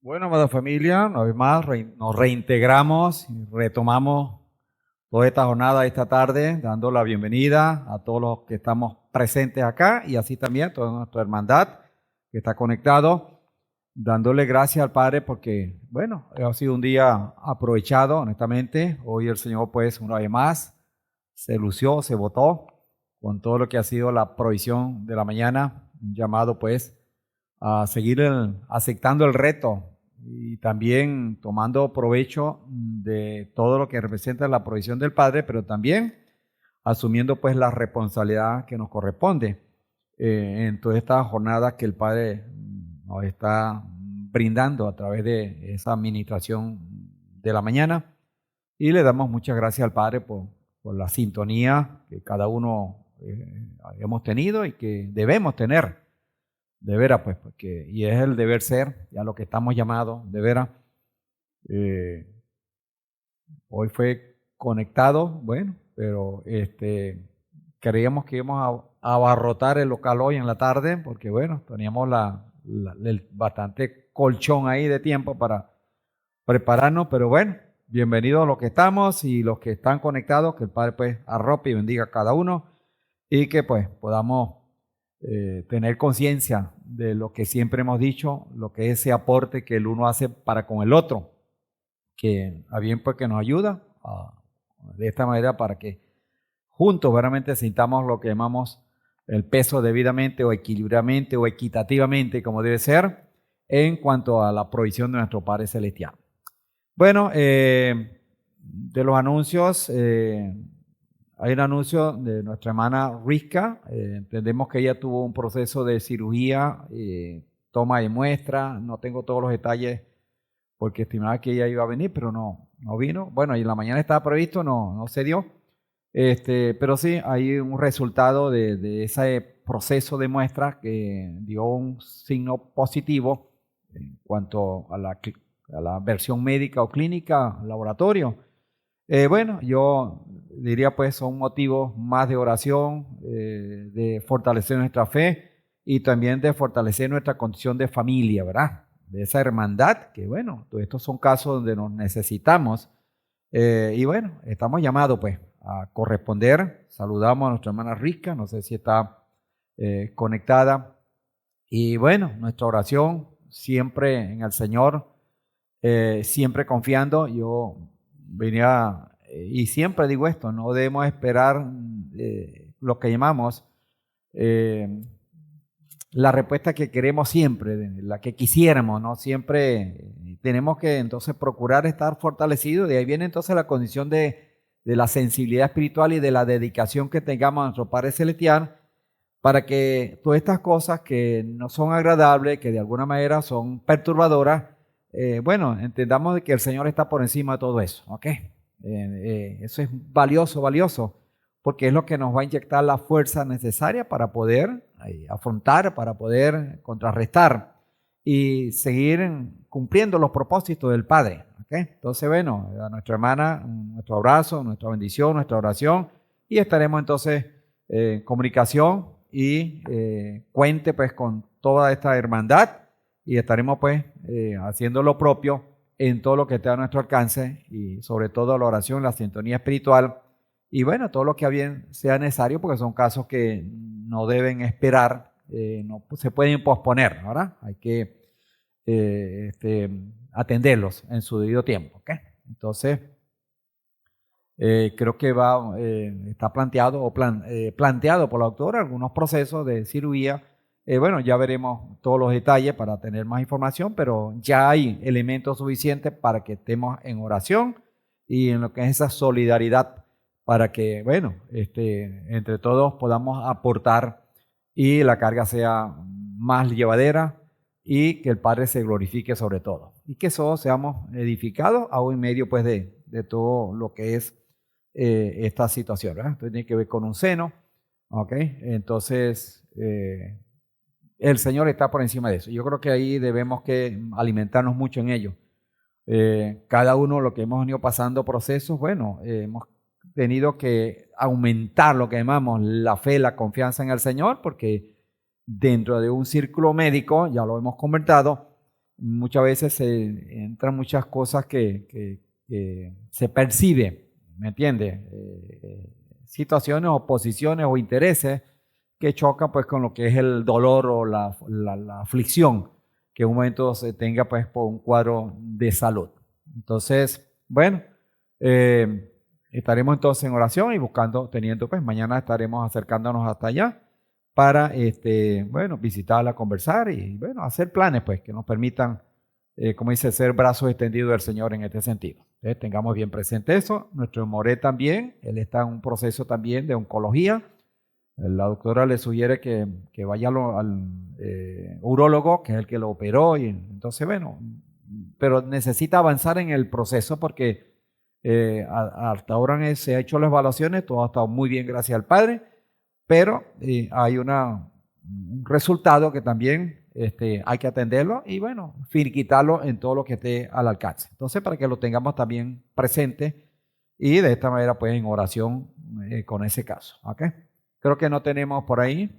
Bueno, amada familia, una vez más nos reintegramos y retomamos toda esta jornada esta tarde, dando la bienvenida a todos los que estamos presentes acá y así también toda nuestra hermandad que está conectado, dándole gracias al Padre porque, bueno, ha sido un día aprovechado, honestamente. Hoy el Señor, pues, una vez más, se lució, se votó con todo lo que ha sido la provisión de la mañana, un llamado, pues, a seguir aceptando el reto y también tomando provecho de todo lo que representa la provisión del Padre, pero también asumiendo pues la responsabilidad que nos corresponde en toda esta jornada que el Padre nos está brindando a través de esa administración de la mañana. Y le damos muchas gracias al Padre por la sintonía que cada uno hemos tenido y que debemos tener. De veras, pues, porque, y es el deber ser, y a lo que estamos llamados, de veras. Eh, Hoy fue conectado, bueno, pero creíamos que íbamos a abarrotar el local hoy en la tarde, porque bueno, teníamos el bastante colchón ahí de tiempo para prepararnos, pero bueno, bienvenidos a los que estamos y los que están conectados, que el Padre pues arrope y bendiga a cada uno y que pues podamos tener conciencia de lo que siempre hemos dicho, lo que es ese aporte que el uno hace para con el otro, que a bien pues que nos ayuda de esta manera para que juntos verdaderamente sintamos lo que llamamos el peso debidamente o equilibradamente o equitativamente como debe ser en cuanto a la provisión de nuestro Padre Celestial. Bueno, de los anuncios, hay un anuncio de nuestra hermana Rizka. Entendemos que ella tuvo un proceso de cirugía, toma de muestra. No tengo todos los detalles porque estimaba que ella iba a venir, pero no vino. Bueno, y en la mañana estaba previsto, no se dio. Pero sí, hay un resultado de ese proceso de muestra que dio un signo positivo en cuanto a la versión médica o clínica, laboratorio. Bueno, yo diría pues son motivos más de oración, de fortalecer nuestra fe y también de fortalecer nuestra condición de familia, ¿verdad? De esa hermandad, que bueno, todos estos son casos donde nos necesitamos. Y bueno, estamos llamados pues a corresponder. Saludamos a nuestra hermana Rica, no sé si está conectada. Y bueno, nuestra oración siempre en el Señor, siempre confiando. Yo venía y siempre digo esto, no debemos esperar lo que llamamos eh, la respuesta que queremos siempre, la que quisiéramos, ¿no? Siempre tenemos que entonces procurar estar fortalecidos. De ahí viene entonces la condición de la sensibilidad espiritual y de la dedicación que tengamos a nuestro Padre Celestial para que todas estas cosas que no son agradables, que de alguna manera son perturbadoras, bueno, entendamos de que el Señor está por encima de todo eso, ¿ok? Eso es valioso, valioso, porque es lo que nos va a inyectar la fuerza necesaria para poder afrontar, para poder contrarrestar y seguir cumpliendo los propósitos del Padre, ¿ok? Entonces, bueno, a nuestra hermana, nuestro abrazo, nuestra bendición, nuestra oración, y estaremos entonces en comunicación y cuente pues con toda esta hermandad y estaremos pues haciendo lo propio en todo lo que esté a nuestro alcance y sobre todo la oración, la sintonía espiritual y bueno, todo lo que bien sea necesario porque son casos que no deben esperar, no se pueden posponer, ¿verdad? Hay que atenderlos en su debido tiempo, ¿ok? Entonces, creo que está planteado planteado por la doctora algunos procesos de cirugía. Bueno, ya veremos todos los detalles para tener más información, pero ya hay elementos suficientes para que estemos en oración y en lo que es esa solidaridad para que, bueno, entre todos podamos aportar y la carga sea más llevadera y que el Padre se glorifique sobre todo y que todos seamos edificados aún en medio pues de todo lo que es esta situación, ¿verdad? Entonces tiene que ver con un seno, ¿ok? Entonces, el Señor está por encima de eso. Yo creo que ahí debemos que alimentarnos mucho en ello. Cada uno lo que hemos venido pasando procesos, bueno, hemos tenido que aumentar lo que llamamos la fe, la confianza en el Señor, porque dentro de un círculo médico, ya lo hemos comentado, muchas veces entran muchas cosas que se perciben, ¿me entiendes? Situaciones o posiciones o intereses que chocan pues con lo que es el dolor o la aflicción que en un momento se tenga pues por un cuadro de salud. Entonces, bueno, estaremos entonces en oración y buscando, teniendo pues mañana estaremos acercándonos hasta allá para, bueno, visitarla, conversar y, bueno, hacer planes pues que nos permitan, como dice, ser brazos extendidos del Señor en este sentido. Entonces, tengamos bien presente eso. Nuestro Moré también, él está en un proceso también de oncología. La doctora le sugiere que vaya al urólogo, que es el que lo operó, y entonces, bueno, pero necesita avanzar en el proceso porque hasta ahora se ha hecho las evaluaciones, todo ha estado muy bien, gracias al Padre, pero hay un resultado que también hay que atenderlo y, bueno, finiquitarlo en todo lo que esté al alcance. Entonces, para que lo tengamos también presente y de esta manera, pues, en oración con ese caso, ¿ok? Creo que no tenemos por ahí.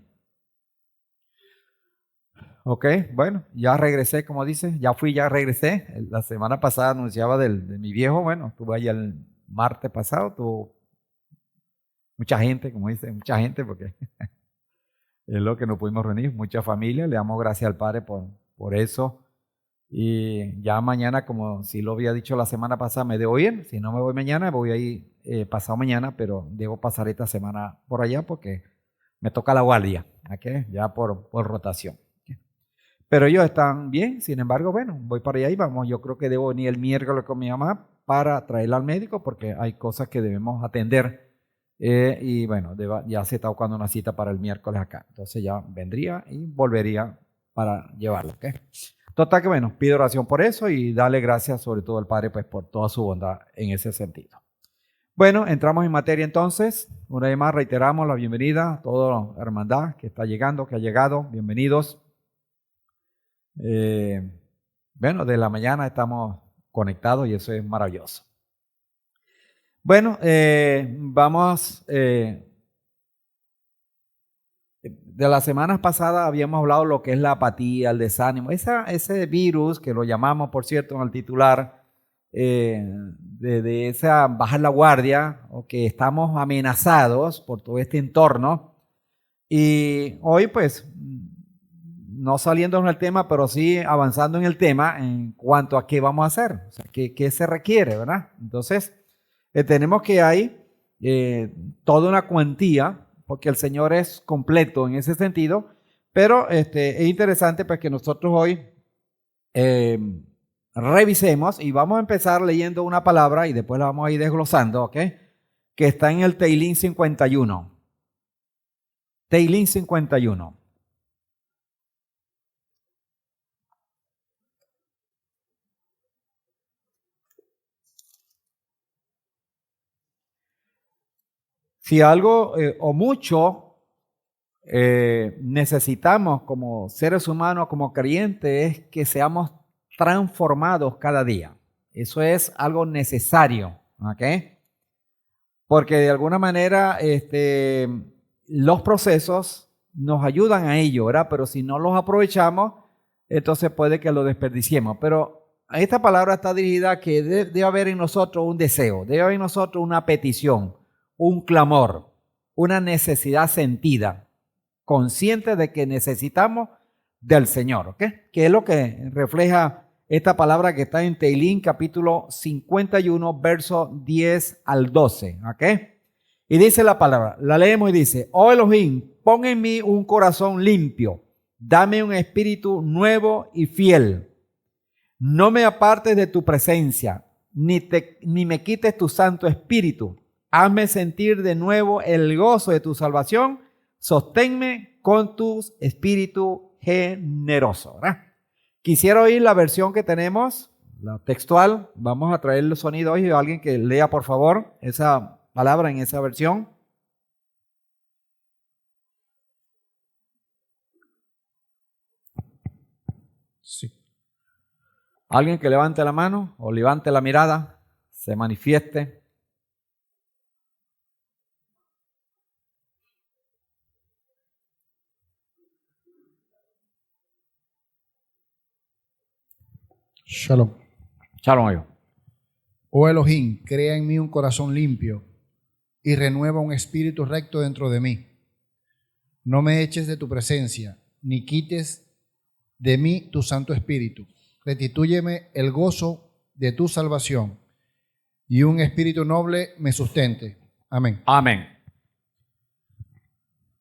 Ok, bueno, ya regresé, como dice, ya fui, ya regresé. La semana pasada anunciaba de mi viejo, bueno, estuve allá el martes pasado, tuvo mucha gente, como dice, mucha gente, porque es lo que nos pudimos reunir, mucha familia. Le damos gracias al Padre por eso. Y ya mañana, como si lo había dicho la semana pasada, me debo ir. Si no me voy mañana, voy a ir pasado mañana, pero debo pasar esta semana por allá porque me toca la guardia, ¿ok? Ya por rotación. Pero ellos están bien, sin embargo, bueno, voy para allá y vamos. Yo creo que debo venir el miércoles con mi mamá para traerla al médico porque hay cosas que debemos atender. Y bueno, ya se está buscando una cita para el miércoles acá. Entonces ya vendría y volvería para llevarla, ¿ok? Total que bueno, pido oración por eso y darle gracias sobre todo al Padre pues por toda su bondad en ese sentido. Bueno, entramos en materia entonces. Una vez más reiteramos la bienvenida a toda la hermandad que está llegando, que ha llegado. Bienvenidos. Eh, bueno, de la mañana estamos conectados y eso es maravilloso. Bueno, vamos, de las semanas pasadas habíamos hablado de lo que es la apatía, el desánimo, ese virus que lo llamamos, por cierto, en el titular, de esa bajar la guardia o que estamos amenazados por todo este entorno. Y hoy pues no saliendo del tema, pero sí avanzando en el tema en cuanto a qué vamos a hacer, o sea, qué se requiere, ¿verdad? Entonces, tenemos que hay toda una cuantía, porque el Señor es completo en ese sentido, pero es interesante pues que nosotros hoy eh, revisemos y vamos a empezar leyendo una palabra y después la vamos a ir desglosando, ¿ok? Que está en el Teilín 51. Teilín 51. Si algo o mucho necesitamos como seres humanos, como creyentes, es que seamos transformados cada día. Eso es algo necesario, ¿ok? Porque de alguna manera los procesos nos ayudan a ello, ¿verdad? Pero si no los aprovechamos, entonces puede que lo desperdiciemos. Pero esta palabra está dirigida a que debe haber en nosotros un deseo, debe haber en nosotros una petición, un clamor, una necesidad sentida, consciente de que necesitamos del Señor, ¿ok? Que es lo que refleja esta palabra que está en Teilín capítulo 51, verso 10 al 12, ¿ok? Y dice la palabra, la leemos y dice, oh Elohim, pon en mí un corazón limpio, dame un espíritu nuevo y fiel. No me apartes de tu presencia, ni me quites tu santo espíritu. Hazme sentir de nuevo el gozo de tu salvación. Sosténme con tu espíritu generoso, ¿verdad? Quisiera oír la versión que tenemos, la textual. Vamos a traer el sonido hoy. Alguien que lea, por favor, esa palabra en esa versión. Sí. Alguien que levante la mano o levante la mirada, se manifieste. Shalom. Shalom, amigo. Oh Elohim, crea en mí un corazón limpio y renueva un espíritu recto dentro de mí. No me eches de tu presencia, ni quites de mí tu Santo Espíritu. Restitúyeme el gozo de tu salvación y un espíritu noble me sustente. Amén. Amén.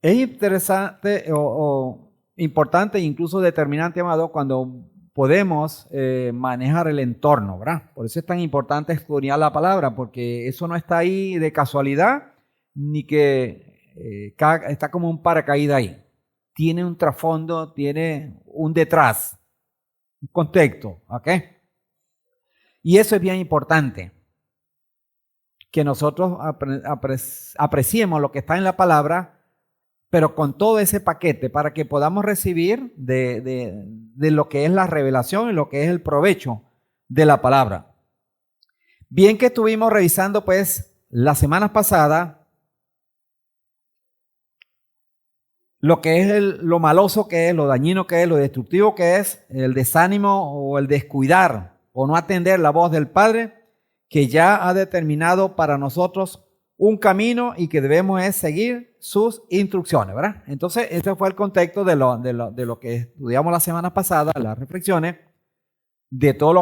Es interesante o importante e incluso determinante, amado, cuando podemos manejar el entorno, ¿verdad? Por eso es tan importante estudiar la palabra, porque eso no está ahí de casualidad, ni que está como un paracaídas ahí. Tiene un trasfondo, tiene un detrás, un contexto, ¿ok? Y eso es bien importante, que nosotros apreciemos lo que está en la palabra, pero con todo ese paquete para que podamos recibir de lo que es la revelación y lo que es el provecho de la palabra. Bien que estuvimos revisando pues la semana pasada lo que es lo maloso que es, lo dañino que es, lo destructivo que es, el desánimo o el descuidar o no atender la voz del Padre, que ya ha determinado para nosotros un camino y que debemos es seguir sus instrucciones, ¿verdad? Entonces, este fue el contexto de lo que estudiamos la semana pasada, las reflexiones, de todo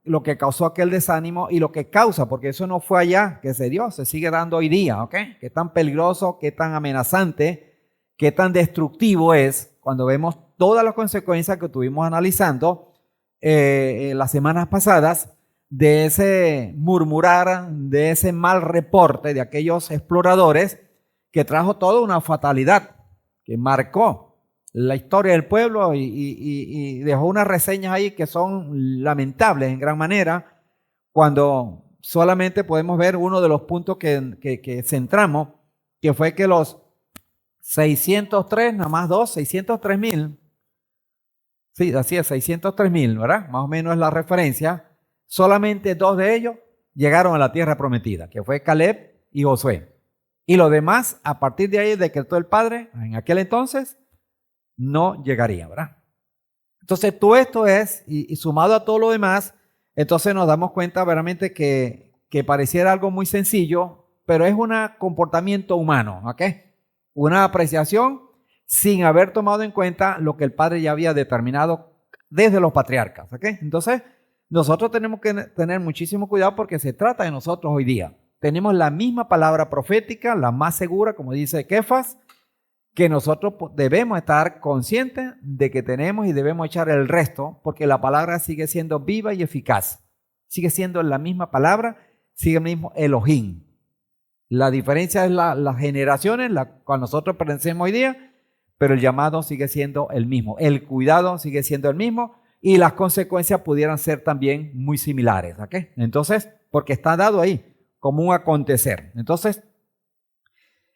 lo que causó aquel desánimo y lo que causa, porque eso no fue allá que se dio, se sigue dando hoy día, ¿ok? Qué tan peligroso, qué tan amenazante, qué tan destructivo es cuando vemos todas las consecuencias que estuvimos analizando las semanas pasadas, de ese murmurar, de ese mal reporte de aquellos exploradores que trajo toda una fatalidad, que marcó la historia del pueblo y dejó unas reseñas ahí que son lamentables en gran manera, cuando solamente podemos ver uno de los puntos que centramos, que fue que los 603, nada más 603,000, sí, así es, 603,000, ¿verdad? Más o menos es la referencia. Solamente 2 de ellos llegaron a la tierra prometida, que fue Caleb y Josué. Y los demás, a partir de ahí decretó el Padre, en aquel entonces, no llegarían, ¿verdad? Entonces, todo esto es, y sumado a todo lo demás, entonces nos damos cuenta verdaderamente que pareciera algo muy sencillo, pero es un comportamiento humano, ¿ok? Una apreciación sin haber tomado en cuenta lo que el Padre ya había determinado desde los patriarcas, ¿ok? Entonces, nosotros tenemos que tener muchísimo cuidado porque se trata de nosotros hoy día. Tenemos la misma palabra profética, la más segura, como dice Kefas, que nosotros debemos estar conscientes de que tenemos y debemos echar el resto, porque la palabra sigue siendo viva y eficaz. Sigue siendo la misma palabra, sigue el mismo Elohim. La diferencia es las generaciones, cual nosotros pertenecemos hoy día, pero el llamado sigue siendo el mismo. El cuidado sigue siendo el mismo y las consecuencias pudieran ser también muy similares. ¿Ok? Entonces, porque está dado ahí como un acontecer. Entonces,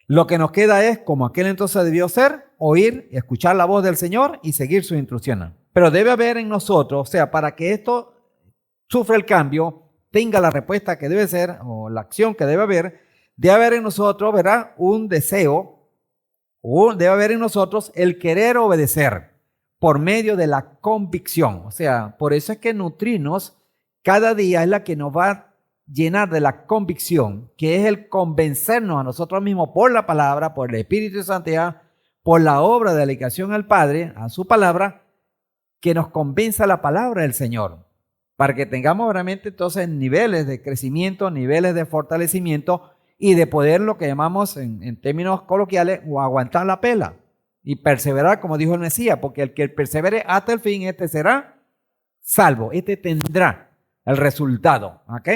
lo que nos queda es, como aquel entonces debió ser, oír y escuchar la voz del Señor y seguir sus instrucciones. Pero debe haber en nosotros, o sea, para que esto sufra el cambio, tenga la respuesta que debe ser o la acción que debe haber en nosotros, ¿verdad? Un deseo, o debe haber en nosotros el querer obedecer por medio de la convicción. O sea, por eso es que nutrirnos cada día es la que nos va a llenar de la convicción, que es el convencernos a nosotros mismos por la palabra, por el Espíritu de Santidad, por la obra de dedicación al Padre, a su palabra, que nos convenza la palabra del Señor, para que tengamos realmente entonces niveles de crecimiento, niveles de fortalecimiento y de poder, lo que llamamos en términos coloquiales, o aguantar la pela y perseverar, como dijo el Mesías, porque el que persevere hasta el fin, este será salvo, este tendrá el resultado, ¿ok?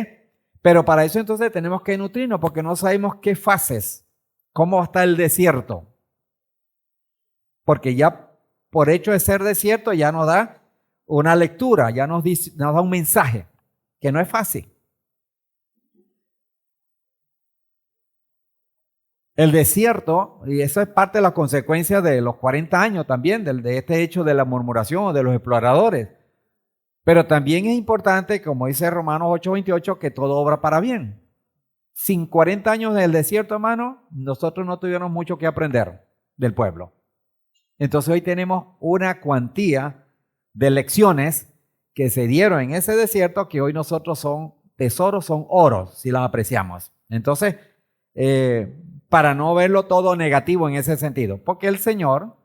Pero para eso entonces tenemos que nutrirnos, porque no sabemos qué fases, cómo está el desierto, porque ya por hecho de ser desierto ya nos da una lectura, ya nos da un mensaje, que no es fácil. El desierto, y eso es parte de la consecuencia de los 40 años también, de este hecho de la murmuración de los exploradores. Pero también es importante, como dice Romanos 8:28, que todo obra para bien. Sin 40 años del desierto, hermano, nosotros no tuvimos mucho que aprender del pueblo. Entonces hoy tenemos una cuantía de lecciones que se dieron en ese desierto que hoy nosotros son tesoros, son oros, si las apreciamos. Entonces, para no verlo todo negativo en ese sentido, porque el Señor,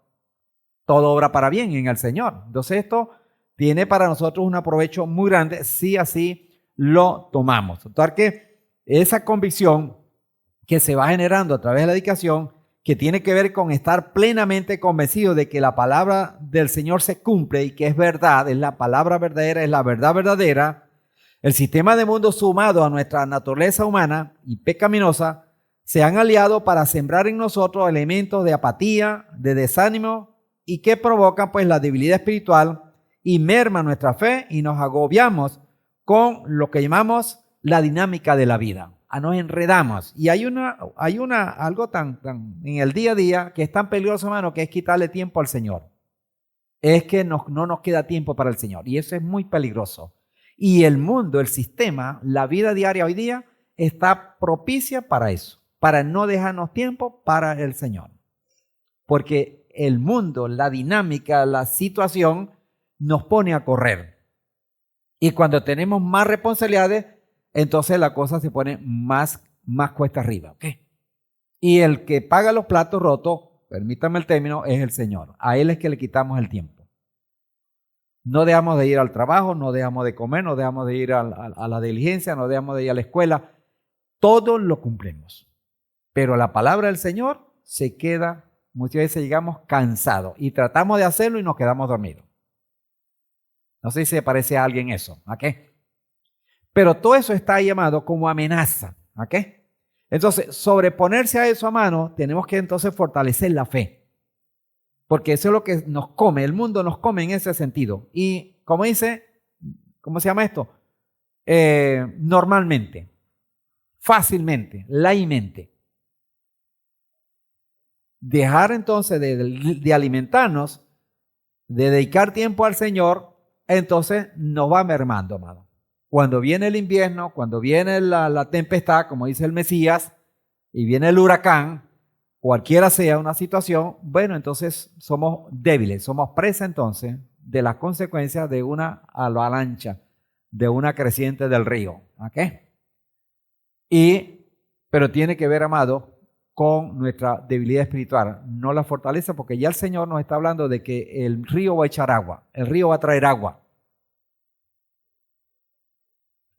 todo obra para bien en el Señor. Entonces esto tiene para nosotros un aprovecho muy grande si así lo tomamos. Total que esa convicción que se va generando a través de la dedicación, que tiene que ver con estar plenamente convencido de que la palabra del Señor se cumple y que es verdad, es la palabra verdadera, es la verdad verdadera. El sistema de mundo sumado a nuestra naturaleza humana y pecaminosa se han aliado para sembrar en nosotros elementos de apatía, de desánimo y que provocan pues la debilidad espiritual y merman nuestra fe y nos agobiamos con lo que llamamos la dinámica de la vida. Nos enredamos y hay algo tan en el día a día que es tan peligroso, hermano, que es quitarle tiempo al Señor. Es que no nos queda tiempo para el Señor y eso es muy peligroso. Y el mundo, el sistema, la vida diaria hoy día está propicia para eso, para no dejarnos tiempo para el Señor. Porque el mundo, la dinámica, la situación nos pone a correr. Y cuando tenemos más responsabilidades, entonces la cosa se pone más cuesta arriba. ¿Okay? Y el que paga los platos rotos, permítame el término, es el Señor. A Él es que le quitamos el tiempo. No dejamos de ir al trabajo, no dejamos de comer, no dejamos de ir a la diligencia, no dejamos de ir a la escuela. Todo lo cumplimos. Pero la palabra del Señor se queda, muchas veces llegamos cansados y tratamos de hacerlo y nos quedamos dormidos. No sé si se parece a alguien eso. ¿A qué? Pero todo eso está llamado como amenaza. ¿A qué? Entonces, sobreponerse a eso, hermano, tenemos que entonces fortalecer la fe. Porque eso es lo que nos come, el mundo nos come en ese sentido. Y como dice, ¿cómo se llama esto? Normalmente, fácilmente, laimente. Dejar entonces de alimentarnos, de dedicar tiempo al Señor, entonces nos va mermando, hermano. Cuando viene el invierno, cuando viene la tempestad, como dice el Mesías, y viene el huracán, cualquiera sea una situación, bueno, entonces somos débiles, somos presa entonces de las consecuencias de una avalancha, de una creciente del río. ¿Ok? Pero tiene que ver, amado, con nuestra debilidad espiritual, no la fortaleza, porque ya el Señor nos está hablando de que el río va a echar agua, el río va a traer agua.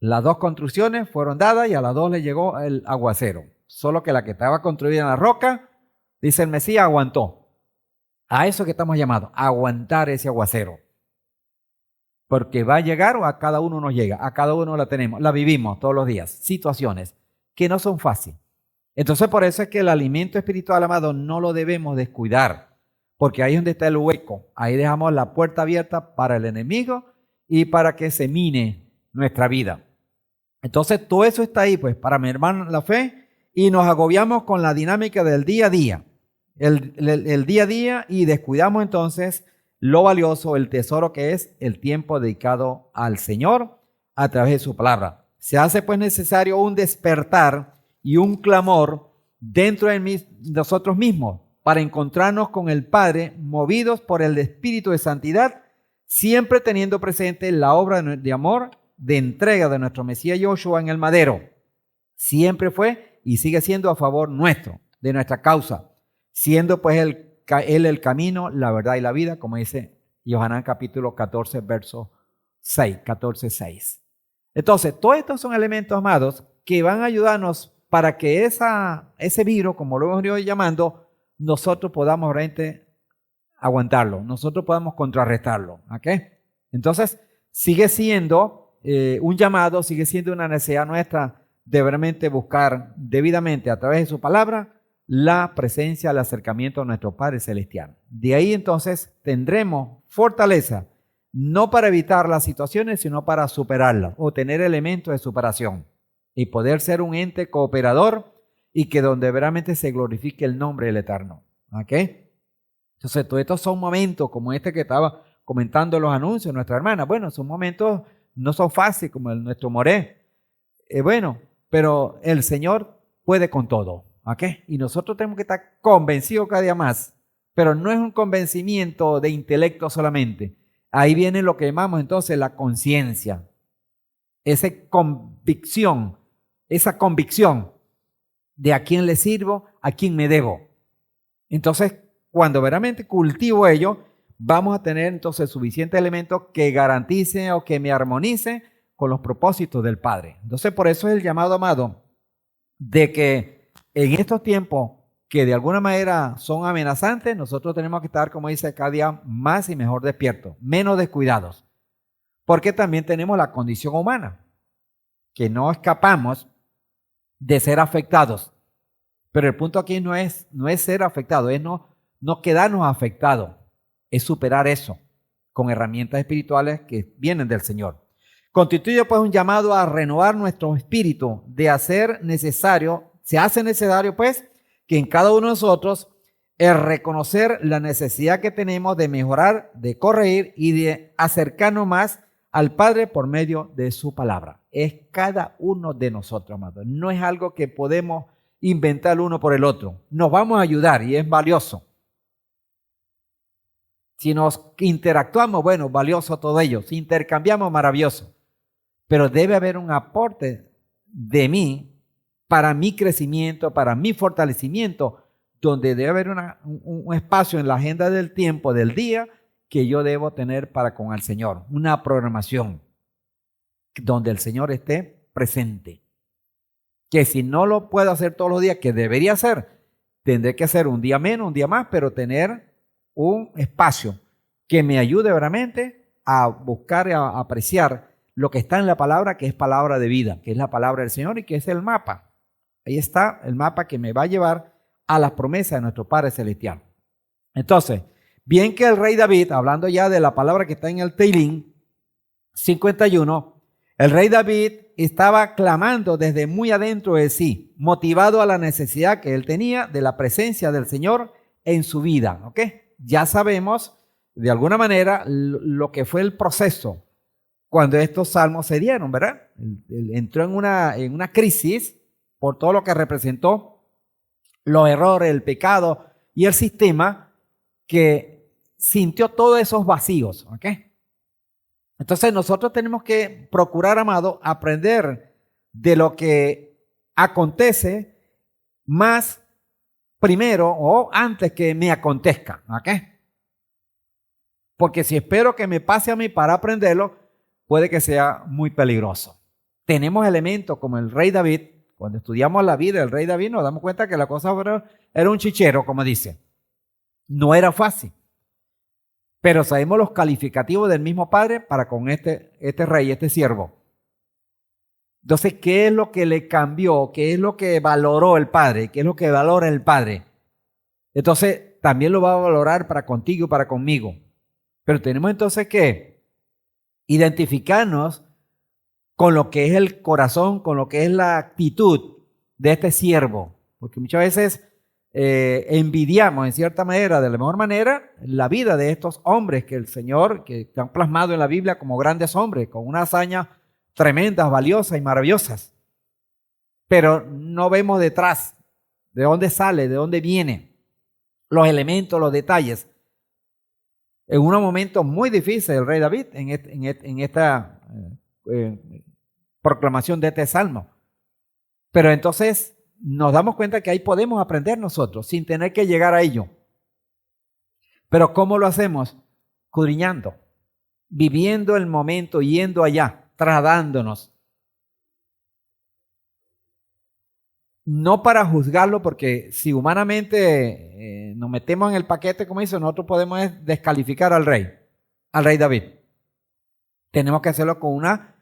Las dos construcciones fueron dadas y a las dos le llegó el aguacero. Solo que la que estaba construida en la roca, dice el Mesías, aguantó. A eso que estamos llamados, a aguantar ese aguacero. Porque va a llegar o a cada uno nos llega, a cada uno la tenemos, la vivimos todos los días. Situaciones que no son fáciles. Entonces por eso es que el alimento espiritual, amado, no lo debemos descuidar. Porque ahí es donde está el hueco. Ahí dejamos la puerta abierta para el enemigo y para que se mine nuestra vida. Entonces todo eso está ahí pues para mermar la fe y nos agobiamos con la dinámica del día a día, el día a día y descuidamos entonces lo valioso, el tesoro que es el tiempo dedicado al Señor a través de su palabra. Se hace pues necesario un despertar y un clamor dentro de nosotros mismos para encontrarnos con el Padre movidos por el Espíritu de Santidad, siempre teniendo presente la obra de amor de entrega de nuestro Mesías Yoshua en el madero. Siempre fue y sigue siendo a favor nuestro, de nuestra causa, siendo pues Él el camino, la verdad y la vida, como dice Yohanan capítulo 14, verso 6, 14, 6. Entonces, todos estos son elementos, amados, que van a ayudarnos para que ese virus, como lo hemos ido llamando, nosotros podamos realmente aguantarlo, nosotros podamos contrarrestarlo. ¿Ok? Entonces, sigue siendo un llamado, sigue siendo una necesidad nuestra de realmente buscar debidamente a través de su palabra la presencia, el acercamiento a nuestro Padre Celestial. De ahí entonces tendremos fortaleza, no para evitar las situaciones, sino para superarlas o tener elementos de superación y poder ser un ente cooperador y que donde verdaderamente se glorifique el nombre del Eterno. ¿Ok? Entonces, todos estos son momentos como este que estaba comentando los anuncios de nuestra hermana. Bueno, son momentos, no son fáciles como nuestro Moré. Pero el Señor puede con todo. ¿Ok? Y nosotros tenemos que estar convencidos cada día más. Pero no es un convencimiento de intelecto solamente. Ahí viene lo que llamamos entonces la conciencia. Esa convicción de a quién le sirvo, a quién me debo. Entonces, cuando verdaderamente cultivo ello, vamos a tener entonces suficientes elementos que garanticen o que me armonicen con los propósitos del Padre. Entonces, por eso es el llamado, amado, de que en estos tiempos que de alguna manera son amenazantes, nosotros tenemos que estar, como dice, cada día más y mejor despiertos, menos descuidados, porque también tenemos la condición humana, que no escapamos de ser afectados. Pero el punto aquí no es ser afectado, es no quedarnos afectados, es superar eso con herramientas espirituales que vienen del Señor. Constituye pues un llamado a renovar nuestro espíritu, se hace necesario pues que en cada uno de nosotros el reconocer la necesidad que tenemos de mejorar, de corregir y de acercarnos más al Padre por medio de su palabra. Es cada uno de nosotros, amados. No es algo que podemos inventar uno por el otro. Nos vamos a ayudar y es valioso. Si nos interactuamos, bueno, valioso todo ello. Si intercambiamos, maravilloso. Pero debe haber un aporte de mí para mi crecimiento, para mi fortalecimiento, donde debe haber un espacio en la agenda del tiempo, del día, que yo debo tener para con el Señor. Una programación donde el Señor esté presente. Que si no lo puedo hacer todos los días, que debería hacer, tendré que hacer un día menos, un día más, pero tener un espacio que me ayude verdaderamente a buscar y a apreciar lo que está en la palabra, que es palabra de vida, que es la palabra del Señor y que es el mapa. Ahí está el mapa que me va a llevar a las promesas de nuestro Padre Celestial. Entonces, bien que el rey David, hablando ya de la palabra que está en el Teilín 51, el rey David estaba clamando desde muy adentro de sí, motivado a la necesidad que él tenía de la presencia del Señor en su vida. ¿Ok? Ya sabemos de alguna manera lo que fue el proceso cuando estos salmos se dieron, ¿verdad? Él entró en una crisis por todo lo que representó los errores, el pecado y el sistema que sintió todos esos vacíos. ¿Ok? Entonces nosotros tenemos que procurar, amado, aprender de lo que acontece más primero o antes que me acontezca. ¿Ok? Porque si espero que me pase a mí para aprenderlo, puede que sea muy peligroso. Tenemos elementos como el rey David. Cuando estudiamos la vida del rey David nos damos cuenta que la cosa era un chichero, como dice. No era fácil. Pero sabemos los calificativos del mismo Padre para con este rey, este siervo. Entonces, ¿qué es lo que le cambió? ¿Qué es lo que valoró el Padre? ¿Qué es lo que valora el Padre? Entonces, también lo va a valorar para contigo y para conmigo. Pero tenemos entonces que identificarnos con lo que es el corazón, con lo que es la actitud de este siervo. Porque muchas veces envidiamos en cierta manera, de la mejor manera, la vida de estos hombres que el Señor, que han plasmado en la Biblia como grandes hombres, con una hazaña tremendas, valiosas y maravillosas. Pero no vemos detrás de dónde sale, de dónde viene, los elementos, los detalles. En unos momentos muy difíciles el rey David en esta proclamación de este salmo. Pero entonces nos damos cuenta que ahí podemos aprender nosotros sin tener que llegar a ello. Pero ¿cómo lo hacemos? Escudriñando, viviendo el momento, yendo allá, trasladándonos. No para juzgarlo, porque si humanamente nos metemos en el paquete, como dice, nosotros podemos descalificar al rey David. Tenemos que hacerlo con una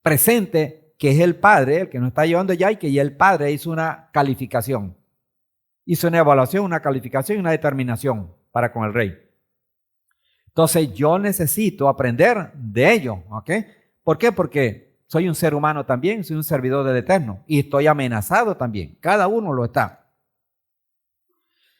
presente, que es el Padre, el que nos está llevando ya, y que ya el Padre hizo una calificación. Hizo una evaluación, una calificación y una determinación para con el rey. Entonces yo necesito aprender de ello. ¿Ok? ¿Por qué? Porque soy un ser humano también, soy un servidor del Eterno y estoy amenazado también. Cada uno lo está.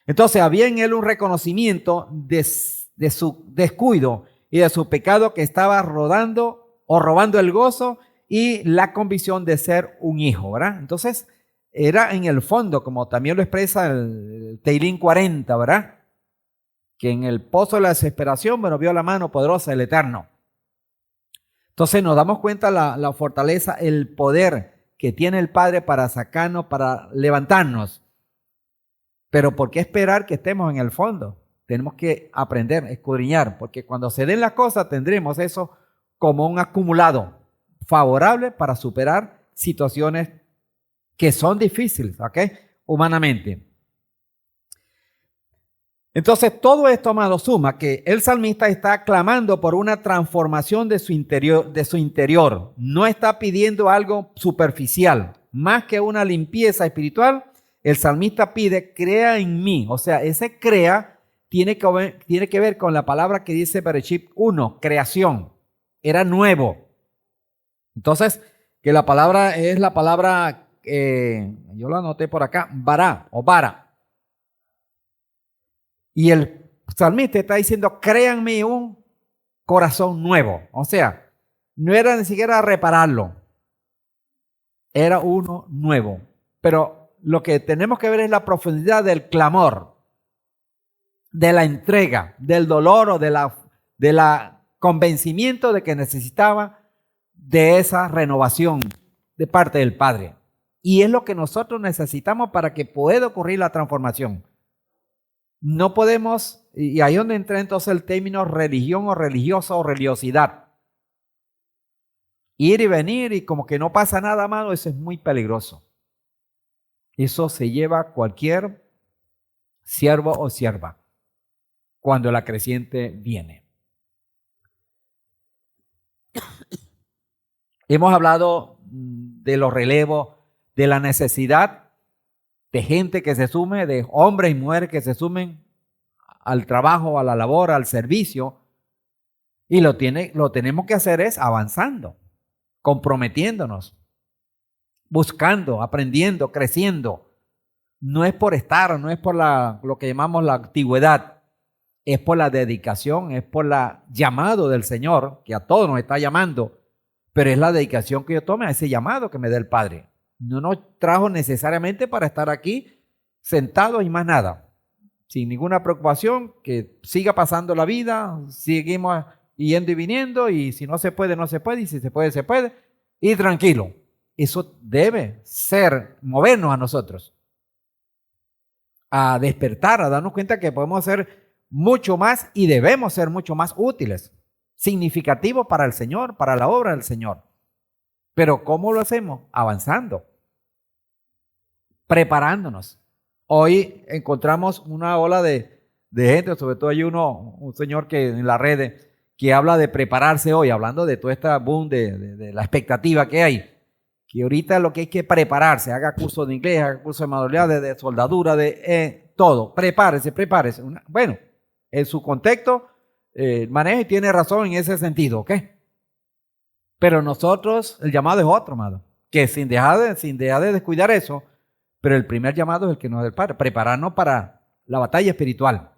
Entonces había en él un reconocimiento de su descuido y de su pecado, que estaba rodando o robando el gozo y la convicción de ser un hijo, ¿verdad? Entonces era en el fondo, como también lo expresa el Teilín 40, ¿verdad? que en el pozo de la desesperación, bueno, vio la mano poderosa del Eterno. Entonces nos damos cuenta la fortaleza, el poder que tiene el Padre para sacarnos, para levantarnos. Pero ¿por qué esperar que estemos en el fondo? Tenemos que aprender, escudriñar, porque cuando se den las cosas tendremos eso como un acumulado favorable para superar situaciones que son difíciles, ¿ok? Humanamente. Entonces, todo esto, amado, suma que el salmista está clamando por una transformación de su interior. No está pidiendo algo superficial. Más que una limpieza espiritual, el salmista pide, crea en mí. O sea, ese crea tiene que ver con la palabra que dice Bereshit 1, creación. Era nuevo. Entonces, que la palabra es la palabra, yo la anoté por acá, bara o vara. Y el salmista está diciendo, créanme un corazón nuevo. O sea, no era ni siquiera repararlo. Era uno nuevo. Pero lo que tenemos que ver es la profundidad del clamor, de la entrega, del dolor o de la convencimiento de que necesitaba de esa renovación de parte del Padre. Y es lo que nosotros necesitamos para que pueda ocurrir la transformación. No podemos, y ahí es donde entra entonces el término religión o religiosa o religiosidad. Ir y venir y como que no pasa nada, mano, eso es muy peligroso. Eso se lleva a cualquier siervo o sierva cuando la creciente viene. Hemos hablado de los relevos, de la necesidad de gente que se sume, de hombres y mujeres que se sumen al trabajo, a la labor, al servicio. Y lo tenemos que hacer es avanzando, comprometiéndonos, buscando, aprendiendo, creciendo. No es por estar, no es por lo que llamamos la antigüedad, es por la dedicación, es por la llamado del Señor, que a todos nos está llamando, pero es la dedicación que yo tome a ese llamado que me da el Padre. No nos trajo necesariamente para estar aquí sentados y más nada, sin ninguna preocupación, que siga pasando la vida, seguimos yendo y viniendo, y si no se puede, no se puede, y si se puede, se puede, y tranquilo. Eso debe ser, movernos a nosotros, a despertar, a darnos cuenta que podemos ser mucho más y debemos ser mucho más útiles, significativos para el Señor, para la obra del Señor. Pero ¿cómo lo hacemos? Avanzando, preparándonos. Hoy encontramos una ola de gente, sobre todo hay un señor que en las redes que habla de prepararse hoy, hablando de toda esta boom de la expectativa que hay, que ahorita lo que hay que prepararse, haga curso de inglés, haga curso de manualidades, de soldadura, de todo, prepárese. Bueno, en su contexto, maneja y tiene razón en ese sentido, ¿ok? Pero nosotros, el llamado es otro, amado, que sin dejar de descuidar eso, pero el primer llamado es el que nos da el Padre, prepararnos para la batalla espiritual,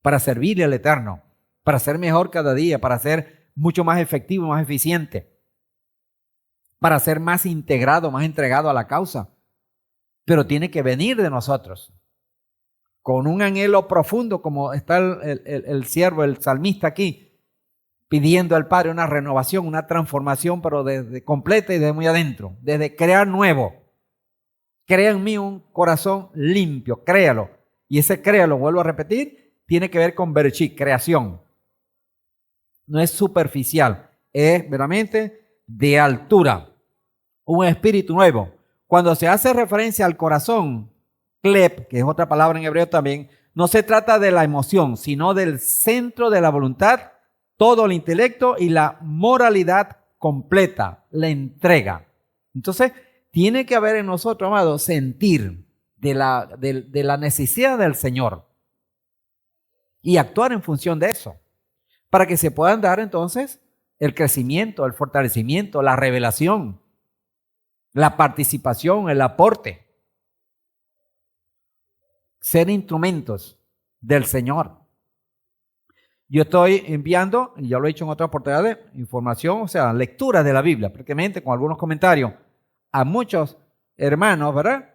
para servirle al Eterno, para ser mejor cada día, para ser mucho más efectivo, más eficiente, para ser más integrado, más entregado a la causa. Pero tiene que venir de nosotros, con un anhelo profundo, como está el siervo, el salmista aquí, pidiendo al Padre una renovación, una transformación, pero desde completa y desde muy adentro, desde crear nuevo. Crea en mí un corazón limpio, créalo. Y ese créalo, vuelvo a repetir, tiene que ver con Bereshit, creación. No es superficial, es verdaderamente de altura. Un espíritu nuevo. Cuando se hace referencia al corazón, klep, que es otra palabra en hebreo también, no se trata de la emoción, sino del centro de la voluntad, todo el intelecto y la moralidad completa, la entrega. Entonces, tiene que haber en nosotros, amados, sentir de la necesidad del Señor y actuar en función de eso, para que se puedan dar entonces el crecimiento, el fortalecimiento, la revelación, la participación, el aporte. Ser instrumentos del Señor. Yo estoy enviando, y ya lo he dicho en otras oportunidades, información, o sea, lectura de la Biblia, prácticamente con algunos comentarios a muchos hermanos, ¿verdad?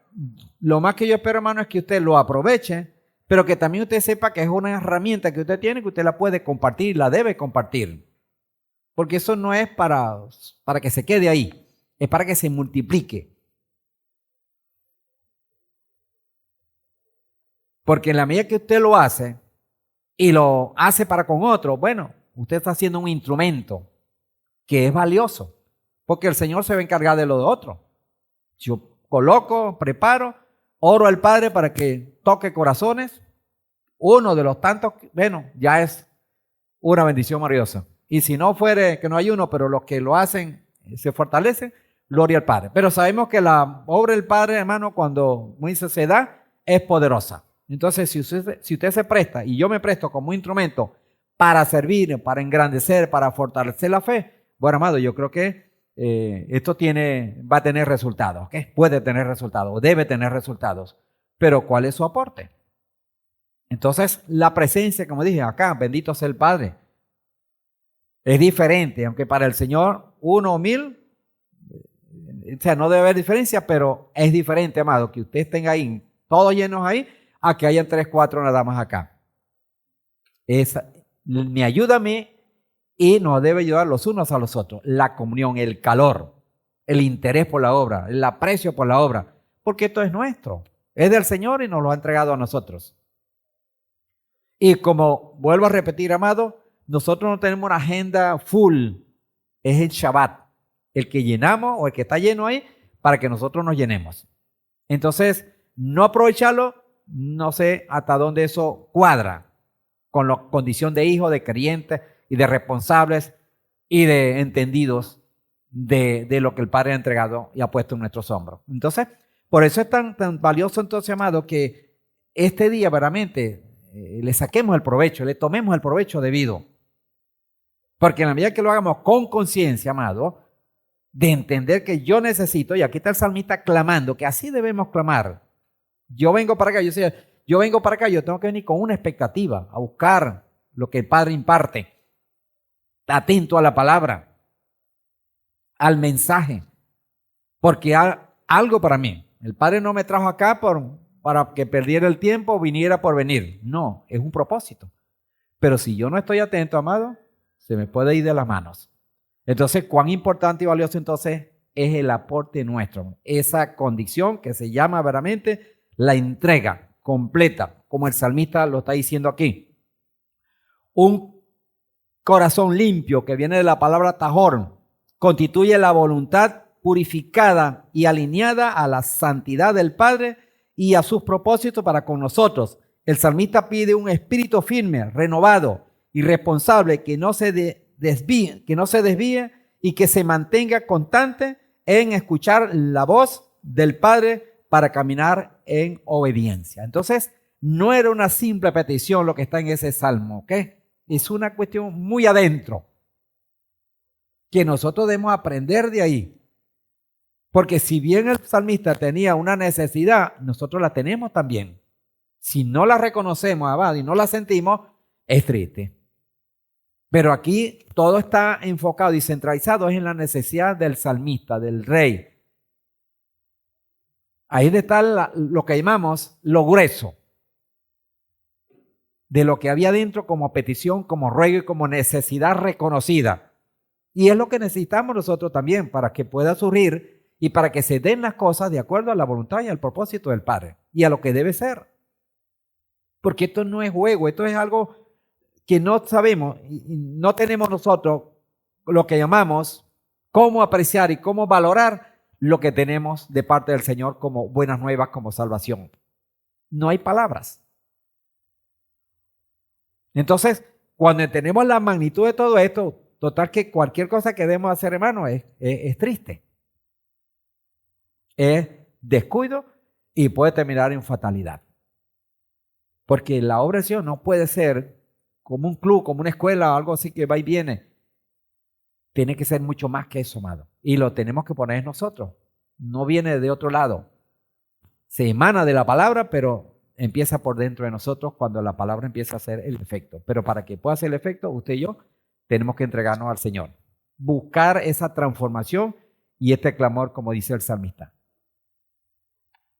Lo más que yo espero, hermano, es que usted lo aproveche pero que también usted sepa que es una herramienta que usted tiene, que usted la puede compartir, la debe compartir. Porque eso no es para que se quede ahí, es para que se multiplique. Porque en la medida que usted lo hace y lo hace para con otro, bueno, usted está haciendo un instrumento que es valioso, porque el Señor se va a encargar de lo de otro. Yo coloco, preparo, oro al Padre para que toque corazones. Uno de los tantos, bueno, ya es una bendición maravillosa. Y si no fuere que no hay uno, pero los que lo hacen se fortalecen, gloria al Padre. Pero sabemos que la obra del Padre, hermano, cuando se da, es poderosa. Entonces, si usted se presta y yo me presto como instrumento para servir, para engrandecer, para fortalecer la fe, bueno, amado, yo creo que esto va a tener resultados, ¿ok? Puede tener resultados, debe tener resultados. Pero ¿cuál es su aporte? Entonces, la presencia, como dije acá, bendito sea el Padre, es diferente, aunque para el Señor 1 o 1000, o sea, no debe haber diferencia, pero es diferente, amado, que ustedes estén ahí, todos llenos ahí, a que hayan 3, 4 nada más acá. Me ayuda a mí y nos debe ayudar los unos a los otros. La comunión, el calor, el interés por la obra, el aprecio por la obra, porque esto es nuestro, es del Señor y nos lo ha entregado a nosotros. Y como vuelvo a repetir, amado, nosotros no tenemos una agenda full, es el Shabbat, el que llenamos o el que está lleno ahí para que nosotros nos llenemos. Entonces, no aprovecharlo, no sé hasta dónde eso cuadra con la condición de hijo, de creyentes y de responsables y de entendidos de lo que el Padre ha entregado y ha puesto en nuestros hombros. Entonces, por eso es tan valioso entonces, amado, que este día verdaderamente le saquemos el provecho, le tomemos el provecho debido. Porque en la medida que lo hagamos con conciencia, amado, de entender que yo necesito, y aquí está el salmista clamando, que así debemos clamar. Yo vengo para acá, yo tengo que venir con una expectativa, a buscar lo que el Padre imparte, atento a la palabra, al mensaje, porque algo para mí. El Padre no me trajo acá para que perdiera el tiempo o viniera por venir. No, es un propósito. Pero si yo no estoy atento, amado, se me puede ir de las manos. Entonces, cuán importante y valioso entonces es el aporte nuestro. Esa condición que se llama verdaderamente la entrega completa, como el salmista lo está diciendo aquí. Un corazón limpio, que viene de la palabra tajor, constituye la voluntad purificada y alineada a la santidad del Padre y a sus propósitos para con nosotros. El salmista pide un espíritu firme, renovado y responsable que no se desvíe y que se mantenga constante en escuchar la voz del Padre para caminar en obediencia. Entonces, no era una simple petición lo que está en ese salmo, ¿ok? Es una cuestión muy adentro que nosotros debemos aprender de ahí. Porque si bien el salmista tenía una necesidad, nosotros la tenemos también. Si no la reconocemos, amado, y no la sentimos, es triste. Pero aquí todo está enfocado y centralizado en la necesidad del salmista, del rey. Ahí está lo que llamamos lo grueso de lo que había dentro como petición, como ruego y como necesidad reconocida. Y es lo que necesitamos nosotros también para que pueda surgir y para que se den las cosas de acuerdo a la voluntad y al propósito del Padre y a lo que debe ser. Porque esto no es juego, esto es algo que no sabemos y no tenemos nosotros lo que llamamos cómo apreciar y cómo valorar lo que tenemos de parte del Señor como buenas nuevas, como salvación. No hay palabras. Entonces, cuando entendemos la magnitud de todo esto, total que cualquier cosa que debemos hacer, hermano, es triste. Es descuido y puede terminar en fatalidad. Porque la obra de Dios no puede ser como un club, como una escuela o algo así que va y viene. Tiene que ser mucho más que eso, amado. Y lo tenemos que poner nosotros. No viene de otro lado. Se emana de la palabra, pero empieza por dentro de nosotros cuando la palabra empieza a hacer el efecto. Pero para que pueda hacer el efecto, usted y yo tenemos que entregarnos al Señor. Buscar esa transformación y este clamor, como dice el salmista.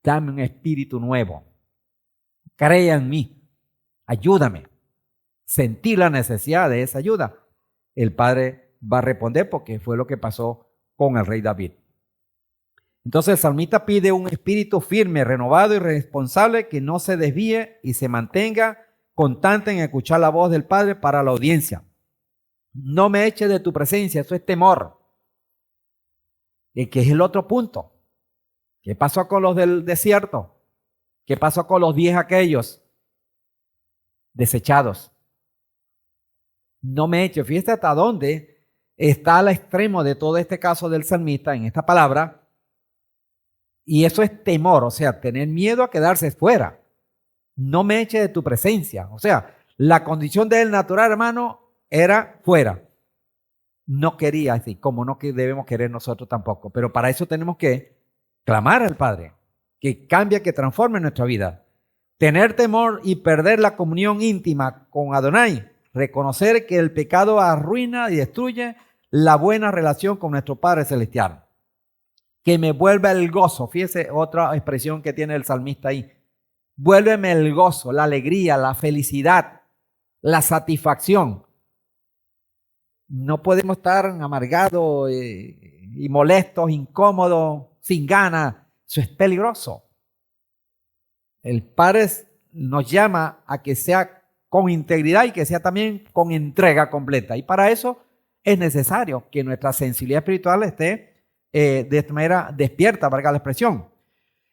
Dame un espíritu nuevo. Crea en mí. ayúdame. Sentí la necesidad de esa ayuda. El Padre va a responder porque fue lo que pasó con el rey David. Entonces el salmista pide un espíritu firme, renovado y responsable que no se desvíe y se mantenga constante en escuchar la voz del Padre para la audiencia. No me eches de tu presencia, eso es temor. ¿Y qué es el otro punto? ¿Qué pasó con los del desierto? ¿Qué pasó con los 10 aquellos desechados? No me eches. Fíjate hasta dónde está al extremo de todo este caso del salmista en esta palabra. Y eso es temor, o sea, tener miedo a quedarse fuera. No me eches de tu presencia. O sea, la condición de él natural, hermano, era fuera. No quería así, como no debemos querer nosotros tampoco. Pero para eso tenemos que clamar al Padre, que cambie, que transforme nuestra vida. Tener temor y perder la comunión íntima con Adonai. Reconocer que el pecado arruina y destruye la buena relación con nuestro Padre Celestial. Que me vuelva el gozo. Fíjese otra expresión que tiene el salmista ahí. Vuélveme el gozo, la alegría, la felicidad, la satisfacción. No podemos estar amargados y molestos, incómodos, sin ganas. Eso es peligroso. El Padre nos llama a que sea con integridad y que sea también con entrega completa. Y para eso es necesario que nuestra sensibilidad espiritual esté de esta manera despierta, valga la expresión.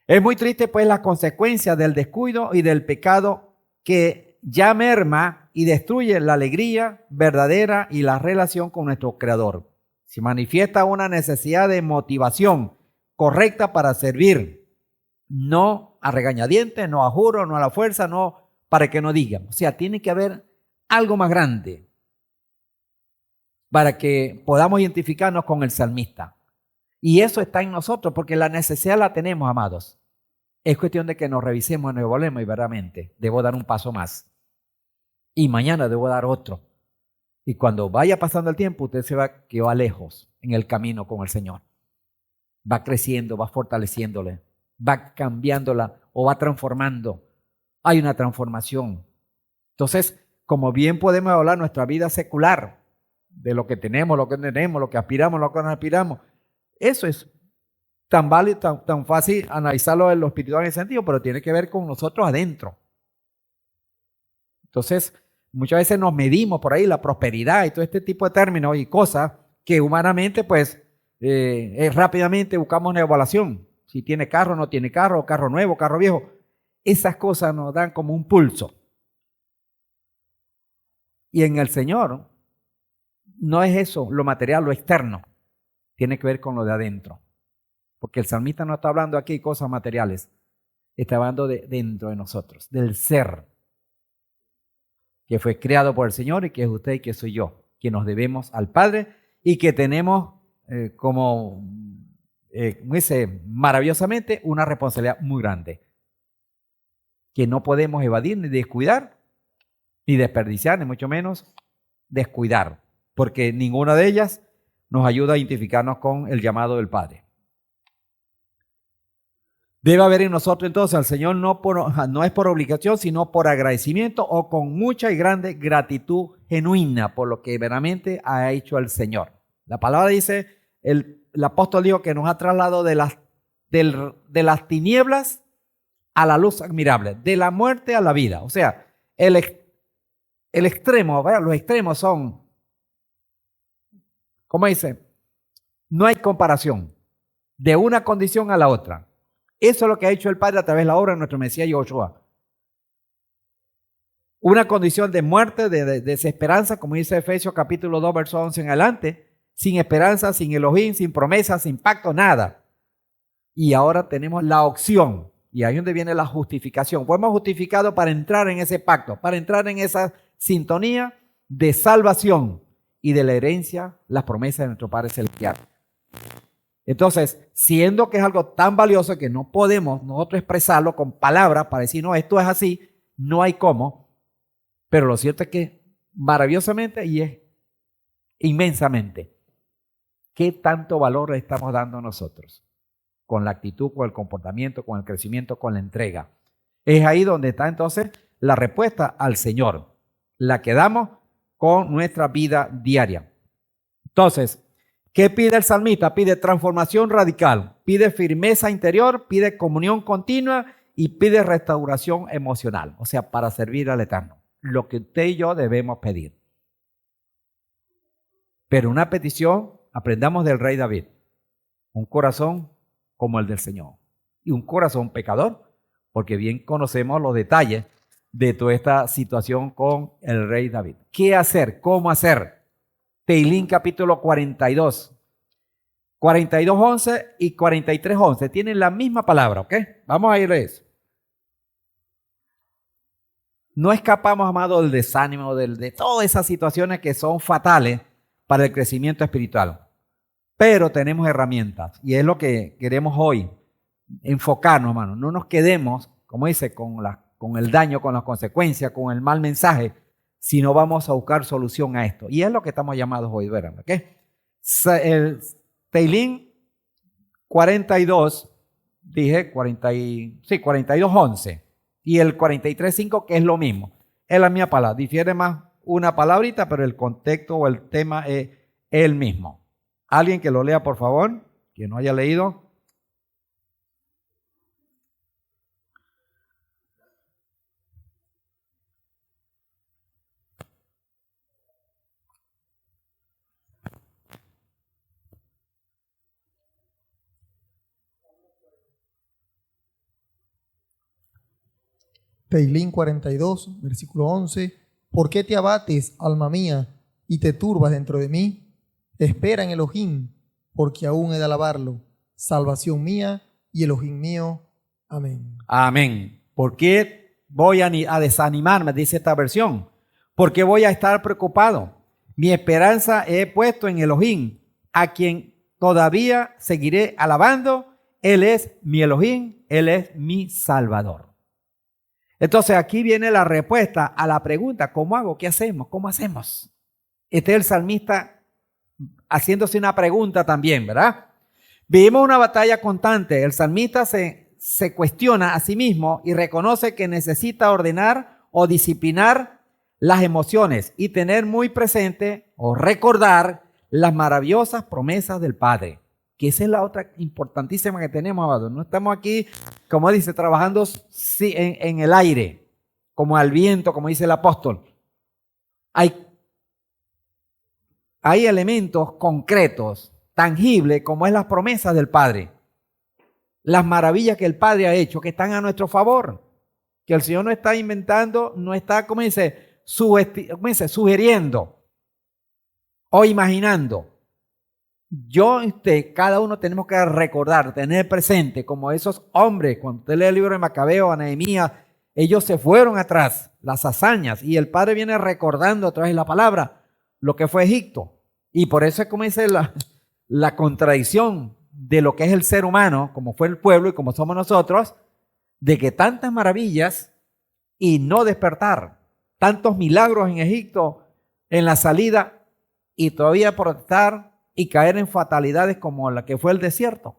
Es muy triste pues las consecuencias del descuido y del pecado que ya merma y destruye la alegría verdadera y la relación con nuestro Creador. Se manifiesta una necesidad de motivación correcta para servir, no a regañadientes, no a juro, no a la fuerza, no para que no digan. O sea, tiene que haber algo más grande para que podamos identificarnos con el salmista. Y eso está en nosotros porque la necesidad la tenemos, amados. Es cuestión de que nos revisemos, nos evaluemos y verdaderamente debo dar un paso más. Y mañana debo dar otro. Y cuando vaya pasando el tiempo, usted se va que va lejos en el camino con el Señor. Va creciendo, va fortaleciéndole, va cambiándola o va transformando. Hay una transformación. Entonces, como bien podemos hablar nuestra vida secular, de lo que tenemos, lo que tenemos, lo que aspiramos, lo que no aspiramos, eso es tan válido, tan fácil analizarlo en lo espiritual en ese sentido, pero tiene que ver con nosotros adentro. Entonces, muchas veces nos medimos por ahí la prosperidad y todo este tipo de términos y cosas que humanamente, pues, rápidamente buscamos una evaluación. Si tiene carro, no tiene carro, carro nuevo, carro viejo. Esas cosas nos dan como un pulso. Y en el Señor no es eso, lo material, lo externo. Tiene que ver con lo de adentro. Porque el salmista no está hablando aquí de cosas materiales. Está hablando de dentro de nosotros, del ser que fue creado por el Señor y que es usted y que soy yo, que nos debemos al Padre y que tenemos como dice maravillosamente una responsabilidad muy grande que no podemos evadir ni descuidar ni desperdiciar, ni mucho menos descuidar, porque ninguna de ellas nos ayuda a identificarnos con el llamado del Padre. Debe haber en nosotros entonces al Señor no es por obligación, sino por agradecimiento o con mucha y grande gratitud genuina por lo que verdaderamente ha hecho el Señor. La palabra dice, el apóstol dijo que nos ha trasladado de las tinieblas a la luz admirable, de la muerte a la vida. O sea, el extremo, ¿verdad? Los extremos son, ¿cómo dice? No hay comparación de una condición a la otra. Eso es lo que ha hecho el Padre a través de la obra de nuestro Mesías Yoshua. Una condición de muerte, de desesperanza, como dice Efesios capítulo 2, verso 11 en adelante, sin esperanza, sin Elohim, sin promesa, sin pacto, nada. Y ahora tenemos la opción, y ahí es donde viene la justificación. Fuimos justificados para entrar en ese pacto, para entrar en esa sintonía de salvación y de la herencia, las promesas de nuestro Padre Celestial. Entonces, siendo que es algo tan valioso que no podemos nosotros expresarlo con palabras para decir, no, esto es así, no hay cómo, pero lo cierto es que maravillosamente y es inmensamente, ¿qué tanto valor le estamos dando nosotros? Con la actitud, con el comportamiento, con el crecimiento, con la entrega. Es ahí donde está entonces la respuesta al Señor, la que damos con nuestra vida diaria. Entonces, ¿qué pide el salmista? Pide transformación radical, pide firmeza interior, pide comunión continua y pide restauración emocional, o sea, para servir al Eterno. Lo que usted y yo debemos pedir. Pero una petición, aprendamos del rey David, un corazón como el del Señor y un corazón pecador, porque bien conocemos los detalles de toda esta situación con el rey David. ¿Qué hacer? ¿Cómo hacer? Teilín capítulo 42, 42:11 y 43:11 tienen la misma palabra, ¿ok? Vamos a ir a eso. No escapamos, amados, del desánimo, de todas esas situaciones que son fatales para el crecimiento espiritual. Pero tenemos herramientas y es lo que queremos hoy, enfocarnos, hermano. No nos quedemos, como dice, con el daño, con las consecuencias, con el mal mensaje, sino vamos a buscar solución a esto. Y es lo que estamos llamados hoy, ¿verdad? ¿Ok? El Teilín 42, dije 42:11 y el 43:5, que es lo mismo. Es la misma palabra, difiere más una palabrita, pero el contexto o el tema es el mismo. Alguien que lo lea, por favor, que no haya leído. Teilín 42, versículo 11. ¿Por qué te abates, alma mía, y te turbas dentro de mí? Espera en Elohim, porque aún he de alabarlo, salvación mía y Elohim mío. Amén. Amén. ¿Por qué voy a desanimarme? Dice esta versión. ¿Por qué voy a estar preocupado? Mi esperanza he puesto en Elohim, a quien todavía seguiré alabando. Él es mi Elohim, Él es mi Salvador. Entonces aquí viene la respuesta a la pregunta, ¿cómo hago? ¿Qué hacemos? ¿Cómo hacemos? Este es el salmista haciéndose una pregunta también, ¿verdad? Vivimos una batalla constante. El salmista se cuestiona a sí mismo y reconoce que necesita ordenar o disciplinar las emociones y tener muy presente o recordar las maravillosas promesas del Padre. Que esa es la otra importantísima que tenemos, amado. No estamos aquí, como dice, trabajando en el aire, como al viento, como dice el apóstol. Hay elementos concretos, tangibles, como es las promesas del Padre. Las maravillas que el Padre ha hecho, que están a nuestro favor. Que el Señor no está inventando, no está, como dice, sugiriendo o imaginando. Yo y usted, cada uno tenemos que recordar, tener presente, como esos hombres, cuando usted lee el libro de Macabeo, a Nehemías, ellos se fueron atrás, las hazañas, y el Padre viene recordando a través de la palabra lo que fue Egipto. Y por eso es como dice la contradicción de lo que es el ser humano, como fue el pueblo y como somos nosotros, de que tantas maravillas y no despertar, tantos milagros en Egipto, en la salida, y todavía protestar y caer en fatalidades como la que fue el desierto.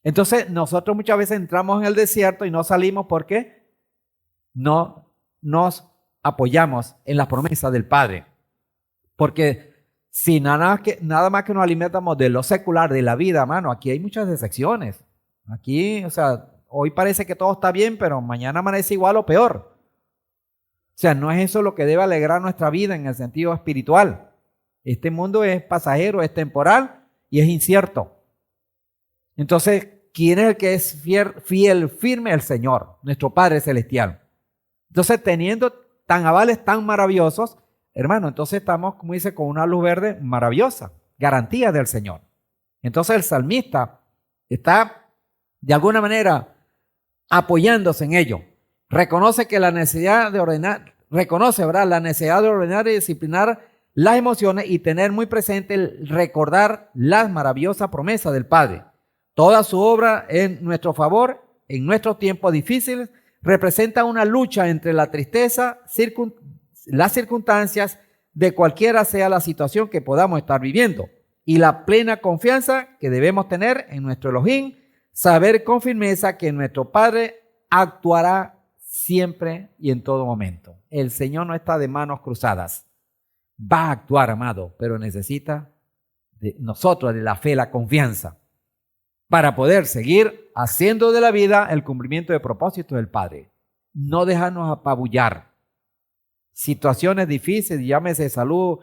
Entonces nosotros muchas veces entramos en el desierto y no salimos porque no nos apoyamos en las promesas del Padre. Porque si nada más que nos alimentamos de lo secular, de la vida, mano, aquí hay muchas decepciones. Aquí, o sea, hoy parece que todo está bien, pero mañana amanece igual o peor. O sea, no es eso lo que debe alegrar nuestra vida en el sentido espiritual. Este mundo es pasajero, es temporal y es incierto. Entonces, ¿quién es el que es fiel, firme? El Señor, nuestro Padre Celestial. Entonces, teniendo tan avales tan maravillosos, hermano, entonces estamos, como dice, con una luz verde maravillosa, garantía del Señor. Entonces el salmista está de alguna manera apoyándose en ello. Reconoce que la necesidad de ordenar, ¿verdad? La necesidad de ordenar y disciplinar las emociones y tener muy presente el recordar las maravillosas promesas del Padre. Toda su obra en nuestro favor, en nuestros tiempos difíciles, representa una lucha entre la tristeza, las circunstancias de cualquiera sea la situación que podamos estar viviendo y la plena confianza que debemos tener en nuestro Elohim, saber con firmeza que nuestro Padre actuará siempre y en todo momento. El Señor no está de manos cruzadas. Va a actuar, amado, pero necesita de nosotros, de la fe, la confianza, para poder seguir haciendo de la vida el cumplimiento de propósitos del Padre. No dejarnos apabullar. Situaciones difíciles, llámese salud,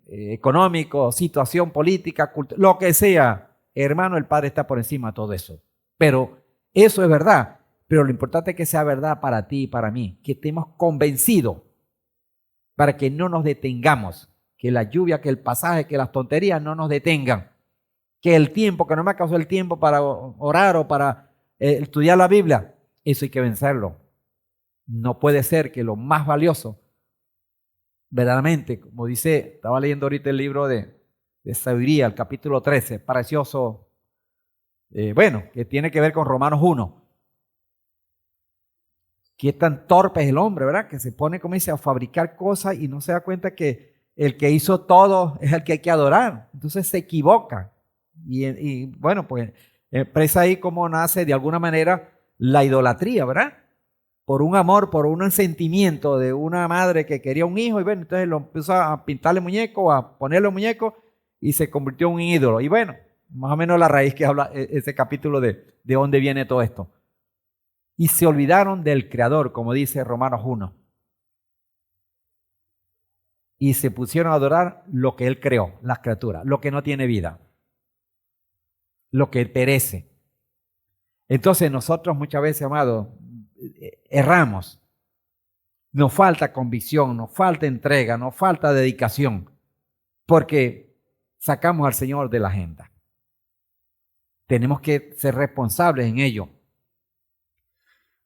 económico, situación política, lo que sea. Hermano, el Padre está por encima de todo eso. Pero eso es verdad. Pero lo importante es que sea verdad para ti y para mí. Que estemos convencidos para que no nos detengamos. Que la lluvia, que el pasaje, que las tonterías no nos detengan. Que el tiempo, que no me alcanzó el tiempo para orar o para estudiar la Biblia, eso hay que vencerlo. No puede ser que lo más valioso, verdaderamente, como dice, estaba leyendo ahorita el libro de Sabiduría, el capítulo 13, precioso, que tiene que ver con Romanos 1. Que es tan torpe es el hombre, ¿verdad? Que se pone, como dice, a fabricar cosas y no se da cuenta que el que hizo todo es el que hay que adorar. Entonces se equivoca. Y bueno, pues expresa ahí cómo nace de alguna manera la idolatría, ¿verdad? Por un amor, por un sentimiento de una madre que quería un hijo y bueno, entonces lo empezó a pintarle muñeco, a ponerle muñeco y se convirtió en un ídolo. Y bueno, más o menos la raíz que habla ese capítulo de dónde viene todo esto. Y se olvidaron del Creador, como dice Romanos 1. Y se pusieron a adorar lo que Él creó, las criaturas, lo que no tiene vida, lo que perece. Entonces nosotros muchas veces, amados, erramos. Nos falta convicción, nos falta entrega, nos falta dedicación, porque sacamos al Señor de la agenda. Tenemos que ser responsables en ello.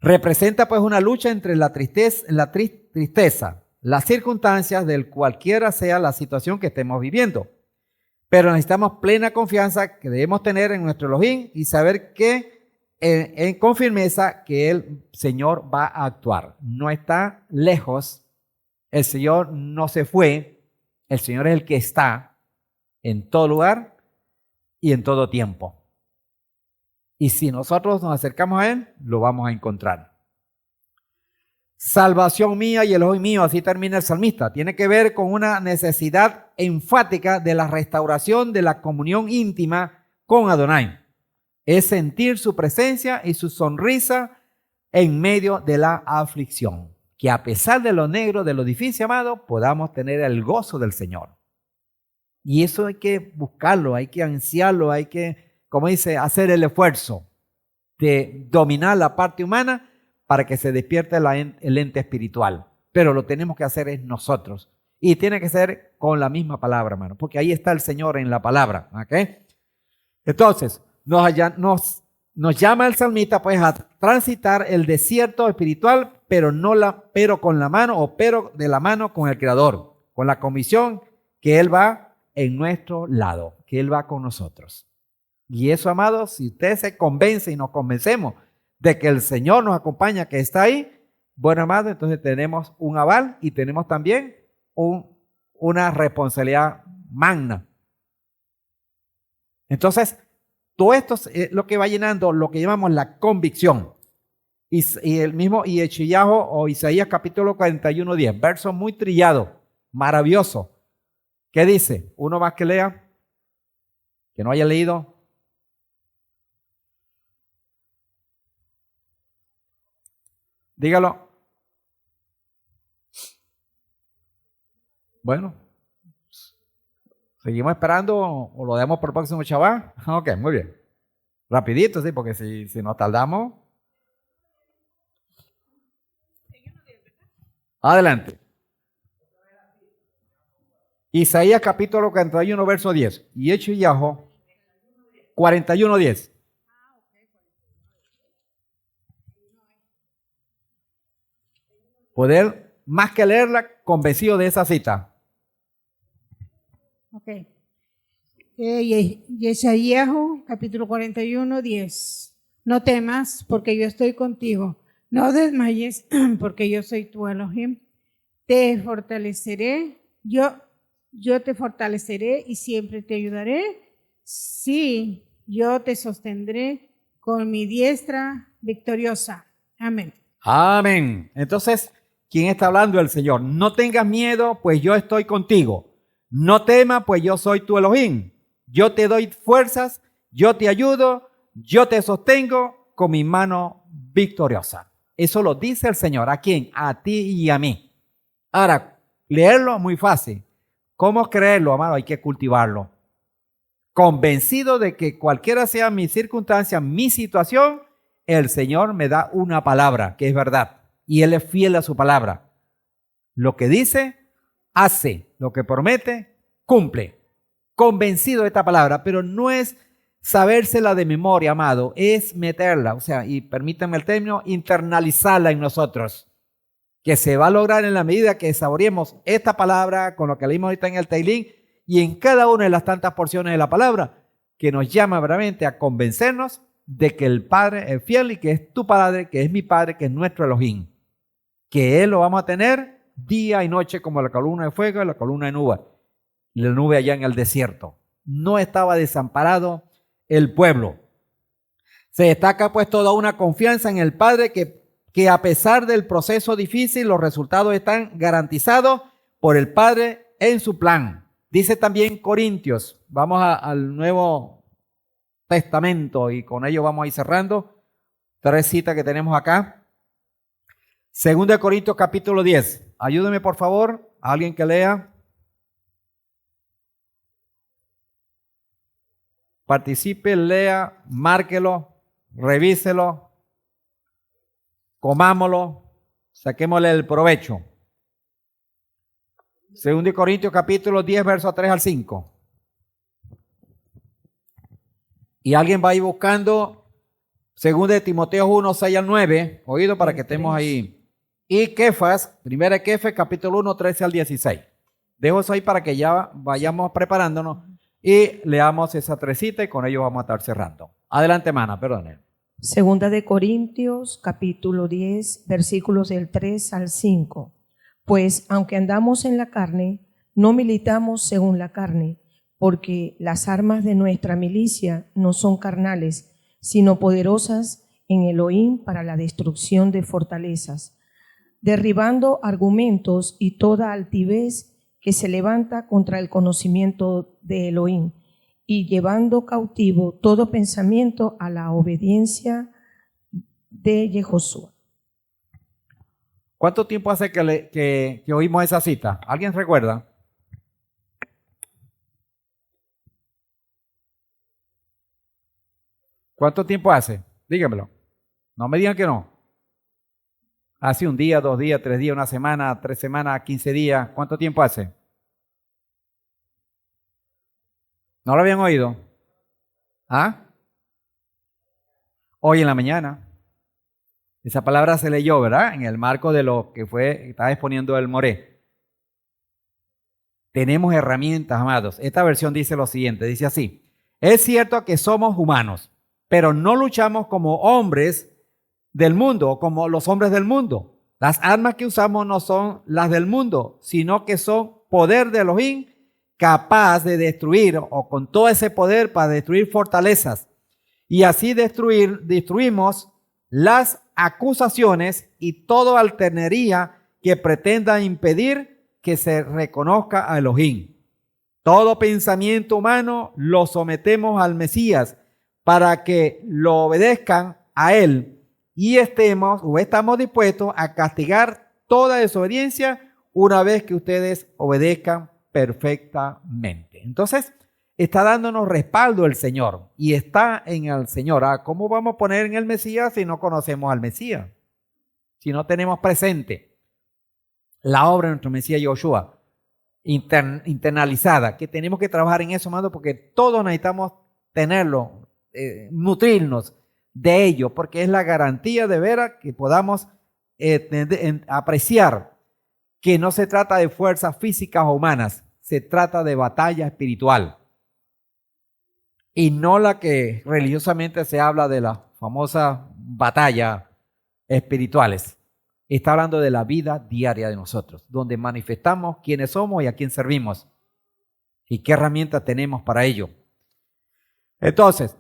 Representa pues una lucha entre la tristeza, las circunstancias de cualquiera sea la situación que estemos viviendo. Pero necesitamos plena confianza que debemos tener en nuestro Elohim y saber que con firmeza que el Señor va a actuar. No está lejos, el Señor no se fue, el Señor es el que está en todo lugar y en todo tiempo. Y si nosotros nos acercamos a Él, lo vamos a encontrar. Salvación mía y Elohim mío, así termina el salmista. Tiene que ver con una necesidad enfática de la restauración de la comunión íntima con Adonai. Es sentir su presencia y su sonrisa en medio de la aflicción. Que a pesar de lo negro, de lo difícil, amado, podamos tener el gozo del Señor. Y eso hay que buscarlo, hay que ansiarlo, hay que, como dice, hacer el esfuerzo de dominar la parte humana para que se despierte el ente espiritual. Pero lo tenemos que hacer es nosotros. Y tiene que ser con la misma palabra, hermano, porque ahí está el Señor en la palabra. ¿Okay? Entonces, nos llama el salmista pues a transitar el desierto espiritual, pero con la mano o pero de la mano con el Creador, con la convicción que Él va en nuestro lado, que Él va con nosotros. Y eso, amados, si usted se convence y nos convencemos de que el Señor nos acompaña, que está ahí, bueno, amado, entonces tenemos un aval y tenemos también una responsabilidad magna. Entonces, todo esto es lo que va llenando lo que llamamos la convicción. Y el mismo Yeshayahu o Isaías capítulo 41:10, verso muy trillado, maravilloso. ¿Qué dice? Uno más que lea, que no haya leído. Dígalo. Bueno, ¿seguimos esperando o lo damos por el próximo Shabbat? Ok, muy bien. Rapidito, sí, porque si nos tardamos. Adelante. Isaías capítulo 41, verso 10. Y Yeshayahu 41:10. Poder más que leerla, convencido de esa cita. Ok. Yeshayahu, capítulo 41, 10. No temas, porque yo estoy contigo. No desmayes, porque yo soy tu Elohim. Te fortaleceré, yo te fortaleceré y siempre te ayudaré. Sí, yo te sostendré con mi diestra victoriosa. Amén. Amén. Entonces, ¿quién está hablando? El Señor. No tengas miedo, pues yo estoy contigo. No temas, pues yo soy tu Elohim. Yo te doy fuerzas, yo te ayudo, yo te sostengo con mi mano victoriosa. Eso lo dice el Señor. ¿A quién? A ti y a mí. Ahora, leerlo muy fácil. ¿Cómo creerlo, amado? Hay que cultivarlo. Convencido de que cualquiera sea mi circunstancia, mi situación, el Señor me da una palabra que es verdad. Y Él es fiel a su palabra. Lo que dice, hace. Lo que promete, cumple. Convencido de esta palabra, pero no es sabérsela de memoria, amado, es meterla, o sea, y permítanme el término, internalizarla en nosotros, que se va a lograr en la medida que saboreemos esta palabra con lo que leímos ahorita en el Teilín y en cada una de las tantas porciones de la palabra, que nos llama realmente a convencernos de que el Padre es fiel y que es tu Padre, que es mi Padre, que es nuestro Elohim, que Él lo vamos a tener día y noche como la columna de fuego y la columna de nube, la nube allá en el desierto. No estaba desamparado el pueblo. Se destaca pues toda una confianza en el Padre que a pesar del proceso difícil, los resultados están garantizados por el Padre en su plan. Dice también Corintios, vamos al Nuevo Testamento y con ello vamos a ir cerrando. 3 citas que tenemos acá. 2 Corintios capítulo 10. Ayúdeme por favor, alguien que lea. Participe, lea, márquelo, revíselo, comámoslo, saquémosle el provecho. 2 Corintios capítulo 10, versos 3 al 5. Y alguien va a ir buscando 2 Timoteo 1, 6 al 9, oído para que estemos ahí. Y Kefas, 1 Kefas capítulo 1, 13 al 16. Dejo eso ahí para que ya vayamos preparándonos y leamos esa 3 citas y con ello vamos a estar cerrando. Adelante, hermana, perdone. Segunda de Corintios, capítulo 10, versículos del 3 al 5. Pues aunque andamos en la carne, no militamos según la carne, porque las armas de nuestra milicia no son carnales, sino poderosas en Elohim para la destrucción de fortalezas, derribando argumentos y toda altivez que se levanta contra el conocimiento de Elohim, y llevando cautivo todo pensamiento a la obediencia de Yehoshua. ¿Cuánto tiempo hace que oímos esa cita? ¿Alguien recuerda? ¿Cuánto tiempo hace? Dígamelo. No me digan que no. Hace un día, 2 días, 3 días, 1 semana, 3 semanas, 15 días. ¿Cuánto tiempo hace? ¿No lo habían oído? ¿Ah? Hoy en la mañana. Esa palabra se leyó, ¿verdad? En el marco de lo que estaba exponiendo el Moré. Tenemos herramientas, amados. Esta versión dice lo siguiente, dice así. Es cierto que somos humanos, pero no luchamos como hombres del mundo o como los hombres del mundo. Las armas que usamos no son las del mundo, sino que son poder de Elohim capaz de destruir o con todo ese poder para destruir fortalezas. Y así destruimos las acusaciones y toda alternería que pretenda impedir que se reconozca a Elohim. Todo pensamiento humano lo sometemos al Mesías para que lo obedezcan a Él y estamos dispuestos a castigar toda desobediencia una vez que ustedes obedezcan perfectamente. Entonces, está dándonos respaldo el Señor y está en el Señor. ¿Cómo vamos a poner en el Mesías si no conocemos al Mesías? Si no tenemos presente la obra de nuestro Mesías Yoshua internalizada, que tenemos que trabajar en eso, amado, porque todos necesitamos tenerlo, nutrirnos de ello, porque es la garantía de veras que podamos apreciar que no se trata de fuerzas físicas o humanas, se trata de batalla espiritual. Y no la que religiosamente se habla de las famosas batallas espirituales. Está hablando de la vida diaria de nosotros, donde manifestamos quiénes somos y a quién servimos y qué herramientas tenemos para ello. Entonces,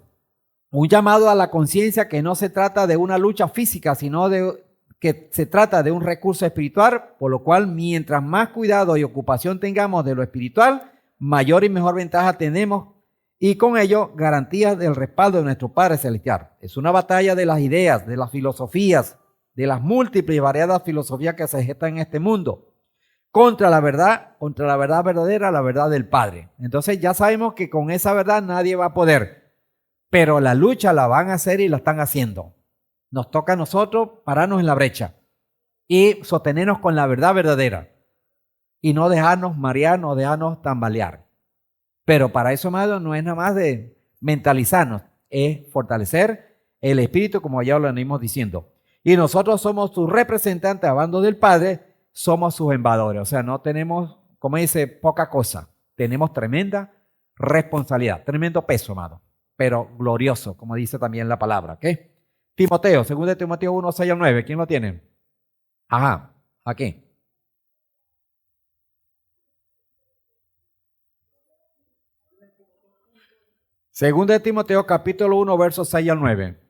un llamado a la conciencia que no se trata de una lucha física, sino de que se trata de un recurso espiritual, por lo cual mientras más cuidado y ocupación tengamos de lo espiritual, mayor y mejor ventaja tenemos y con ello garantías del respaldo de nuestro Padre Celestial. Es una batalla de las ideas, de las filosofías, de las múltiples y variadas filosofías que se gestan en este mundo, contra la verdad verdadera, la verdad del Padre. Entonces ya sabemos que con esa verdad nadie va a poder, pero la lucha la van a hacer y la están haciendo. Nos toca a nosotros pararnos en la brecha y sostenernos con la verdad verdadera y no dejarnos marear, no dejarnos tambalear. Pero para eso, amado, no es nada más de mentalizarnos, es fortalecer el espíritu, como ya lo venimos diciendo. Y nosotros somos sus representantes, hablando del Padre, somos sus embajadores. O sea, no tenemos, como dice, poca cosa. Tenemos tremenda responsabilidad, tremendo peso, amado, pero glorioso, como dice también la palabra. ¿Ok? Timoteo, 2 Timoteo 1, 6 al 9. ¿Quién lo tiene? Ajá, aquí. Segunda de Timoteo, capítulo 1, versos 6 al 9.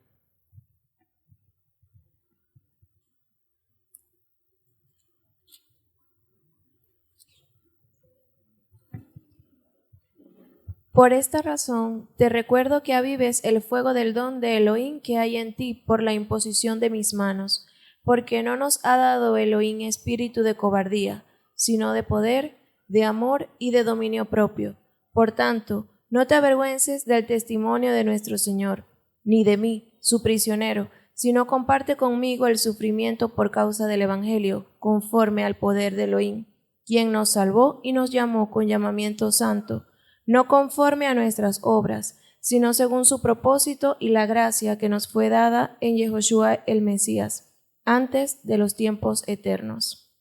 Por esta razón, te recuerdo que avives el fuego del don de Elohim que hay en ti por la imposición de mis manos, porque no nos ha dado Elohim espíritu de cobardía, sino de poder, de amor y de dominio propio. Por tanto, no te avergüences del testimonio de nuestro Señor, ni de mí, su prisionero, sino comparte conmigo el sufrimiento por causa del Evangelio, conforme al poder de Elohim, quien nos salvó y nos llamó con llamamiento santo, no conforme a nuestras obras, sino según su propósito y la gracia que nos fue dada en Yehoshua el Mesías, antes de los tiempos eternos.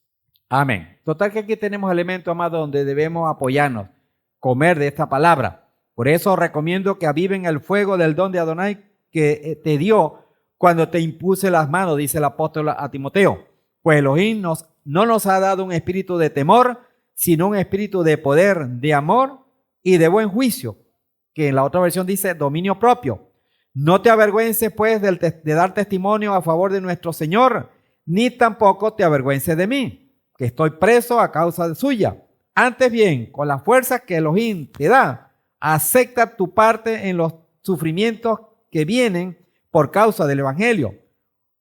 Amén. Total que aquí tenemos elementos, amados, donde debemos apoyarnos, comer de esta palabra. Por eso recomiendo que aviven el fuego del don de Adonai que te dio cuando te impuse las manos, dice el apóstol a Timoteo. Pues Elohim no nos ha dado un espíritu de temor, sino un espíritu de poder, de amor y de buen juicio, que en la otra versión dice dominio propio. No te avergüences pues de dar testimonio a favor de nuestro Señor, ni tampoco te avergüences de mí, que estoy preso a causa de suya. Antes bien, con la fuerza que Elohim te da, acepta tu parte en los sufrimientos que vienen por causa del Evangelio.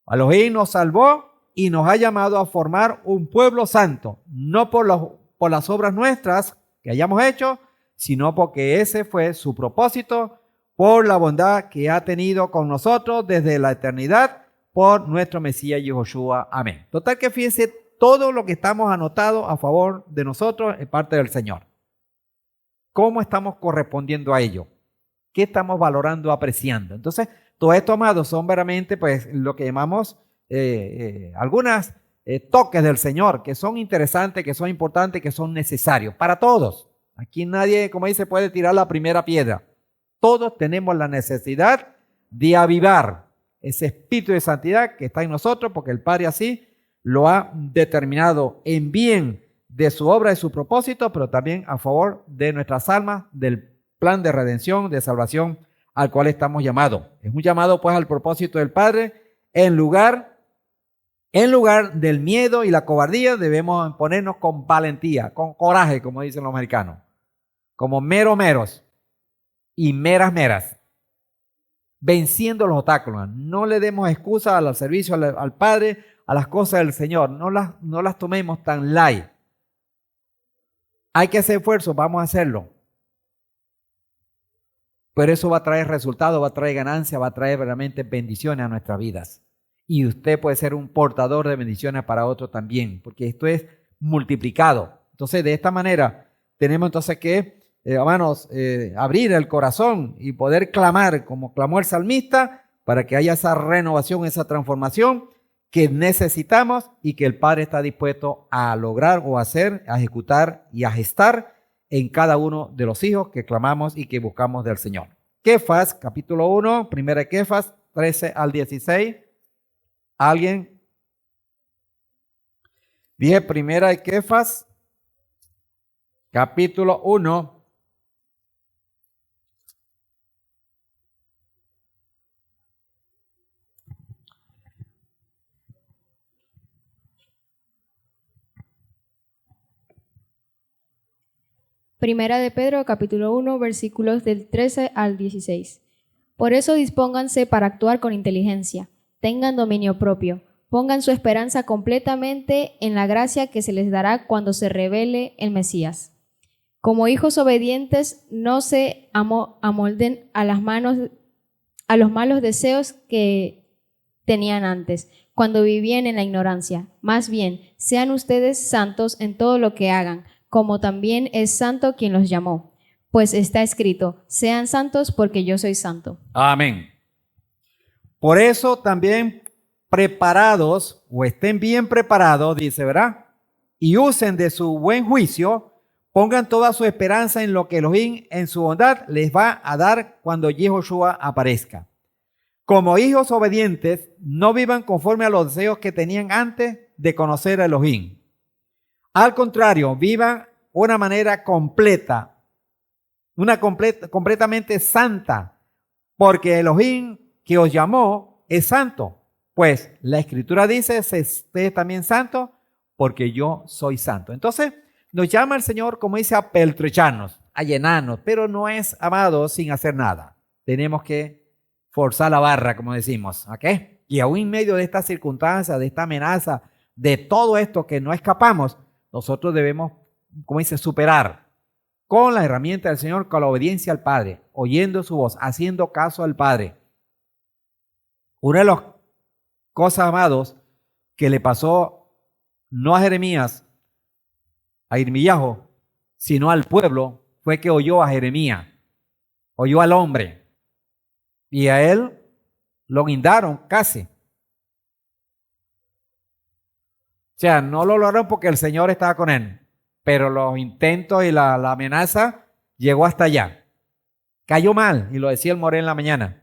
Elohim nos salvó y nos ha llamado a formar un pueblo santo, no por las obras nuestras que hayamos hecho, sino porque ese fue su propósito por la bondad que ha tenido con nosotros desde la eternidad por nuestro Mesías Yehoshua. Amén. Total que fíjense todo lo que estamos anotados a favor de nosotros es parte del Señor. ¿Cómo estamos correspondiendo a ello? ¿Qué estamos valorando, apreciando? Entonces, todo esto, amados, son veramente pues lo que llamamos algunas toques del Señor que son interesantes, que son importantes, que son necesarios para todos. Aquí nadie, como dice, puede tirar la primera piedra. Todos tenemos la necesidad de avivar ese espíritu de santidad que está en nosotros, porque el Padre así lo ha determinado en bien de su obra y su propósito, pero también a favor de nuestras almas, del plan de redención, de salvación al cual estamos llamados. Es un llamado pues al propósito del Padre. En lugar del miedo y la cobardía, debemos ponernos con valentía, con coraje, como dicen los americanos, como meros y meras, venciendo los obstáculos. No le demos excusa al servicio al Padre, a las cosas del Señor. No las tomemos tan light. Hay que hacer esfuerzo, vamos a hacerlo. Pero eso va a traer resultados, va a traer ganancia, va a traer realmente bendiciones a nuestras vidas. Y usted puede ser un portador de bendiciones para otros también, porque esto es multiplicado. Entonces, de esta manera, tenemos entonces que, hermanos, abrir el corazón y poder clamar, como clamó el salmista, para que haya esa renovación, esa transformación que necesitamos y que el Padre está dispuesto a lograr o hacer, a ejecutar y a gestar en cada uno de los hijos que clamamos y que buscamos del Señor. Kefas, capítulo 1, primera de Kefas, 13 al 16. ¿Alguien? Dije primera de Kefas, capítulo 1. Primera de Pedro, capítulo 1, versículos del 13 al 16. Por eso dispónganse para actuar con inteligencia, tengan dominio propio, pongan su esperanza completamente en la gracia que se les dará cuando se revele el Mesías. Como hijos obedientes, no se amolden a los malos deseos que tenían antes, cuando vivían en la ignorancia. Más bien, sean ustedes santos en todo lo que hagan, como también es santo quien los llamó. Pues está escrito, sean santos porque yo soy santo. Amén. Por eso también preparados, o estén bien preparados, dice, ¿verdad? Y usen de su buen juicio, pongan toda su esperanza en lo que Elohim en su bondad les va a dar cuando Yehoshua aparezca. Como hijos obedientes, no vivan conforme a los deseos que tenían antes de conocer a Elohim. Al contrario, vivan una manera completa, completamente santa, porque Elohim que os llamó es santo. Pues la Escritura dice, ustedes también santos, porque yo soy santo. Entonces, nos llama el Señor, como dice, a peltrecharnos, a llenarnos, pero no es, amados, sin hacer nada. Tenemos que forzar la barra, como decimos, ¿ok? Y aún en medio de esta circunstancia, de esta amenaza, de todo esto que no escapamos, nosotros debemos, como dice, superar con la herramienta del Señor, con la obediencia al Padre, oyendo su voz, haciendo caso al Padre. Una de las cosas, amados, que le pasó no a Jeremías, a Irmiyahu, sino al pueblo, fue que oyó a Jeremías, oyó al hombre, y a él lo guindaron casi. O sea, no lo lograron porque el Señor estaba con él, pero los intentos y la amenaza llegó hasta allá. Cayó mal, y lo decía el Moré en la mañana.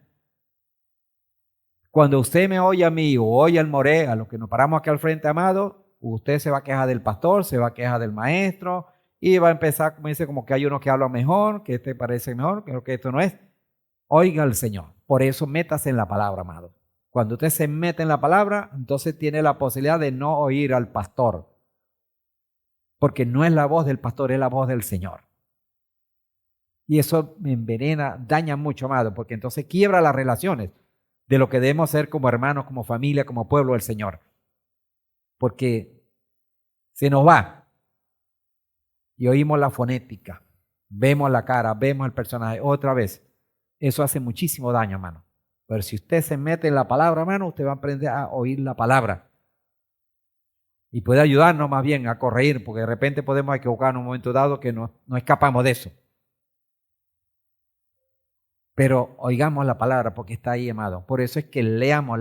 Cuando usted me oye a mí o oye al Moré, a los que nos paramos aquí al frente, amado, usted se va a quejar del pastor, se va a quejar del maestro, y va a empezar, como dice, como que hay unos que hablan mejor, que este parece mejor, creo que esto no es. Oiga al Señor. Por eso métase en la palabra, amado. Cuando usted se mete en la palabra, entonces tiene la posibilidad de no oír al pastor. Porque no es la voz del pastor, es la voz del Señor. Y eso me envenena, daña mucho, amado, porque entonces quiebra las relaciones de lo que debemos ser como hermanos, como familia, como pueblo del Señor. Porque se nos va y oímos la fonética, vemos la cara, vemos el personaje otra vez. Eso hace muchísimo daño, hermano. Pero si usted se mete en la palabra, hermano, usted va a aprender a oír la palabra. Y puede ayudarnos más bien a corregir, porque de repente podemos equivocarnos en un momento dado que no escapamos de eso. Pero oigamos la palabra porque está ahí, amado. Por eso es que leamos,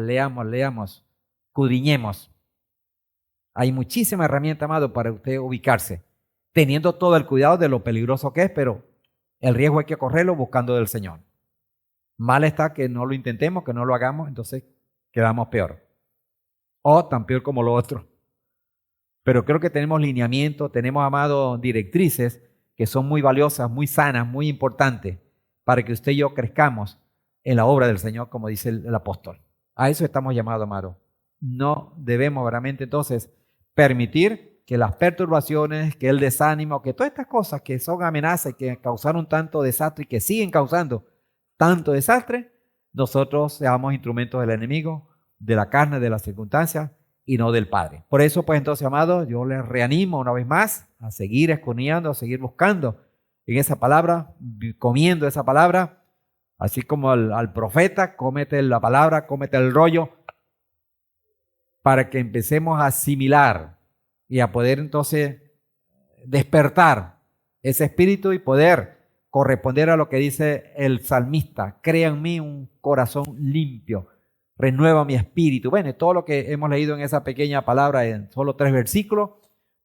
escudriñemos. Hay muchísimas herramientas, amado, para usted ubicarse, teniendo todo el cuidado de lo peligroso que es, pero el riesgo hay que correrlo buscando del Señor. Mal está que no lo intentemos, que no lo hagamos, entonces quedamos peor. O tan peor como lo otro. Pero creo que tenemos lineamientos, tenemos, amado, directrices que son muy valiosas, muy sanas, muy importantes para que usted y yo crezcamos en la obra del Señor, como dice el apóstol. A eso estamos llamados, amado. No debemos realmente entonces permitir que las perturbaciones, que el desánimo, que todas estas cosas que son amenazas y que causaron tanto desastre y que siguen causando tanto desastre, nosotros seamos instrumentos del enemigo, de la carne, de las circunstancias y no del Padre. Por eso, pues entonces, amados, yo les reanimo una vez más a seguir escudriñando, a seguir buscando en esa palabra, comiendo esa palabra, así como al profeta, cómete la palabra, cómete el rollo, para que empecemos a asimilar y a poder entonces despertar ese espíritu y poder corresponder a lo que dice el salmista: crea en mí un corazón limpio, renueva mi espíritu. Bueno, todo lo que hemos leído en esa pequeña palabra en solo 3 versículos,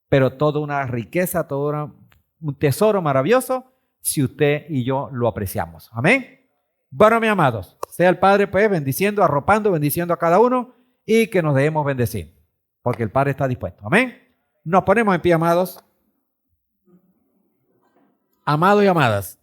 pero toda una riqueza, todo un tesoro maravilloso si usted y yo lo apreciamos. Amén. Bueno, mis amados, sea el Padre pues bendiciendo, arropando, bendiciendo a cada uno y que nos dejemos bendecir, porque el Padre está dispuesto. Amén. Nos ponemos en pie, amados. Amados y amadas.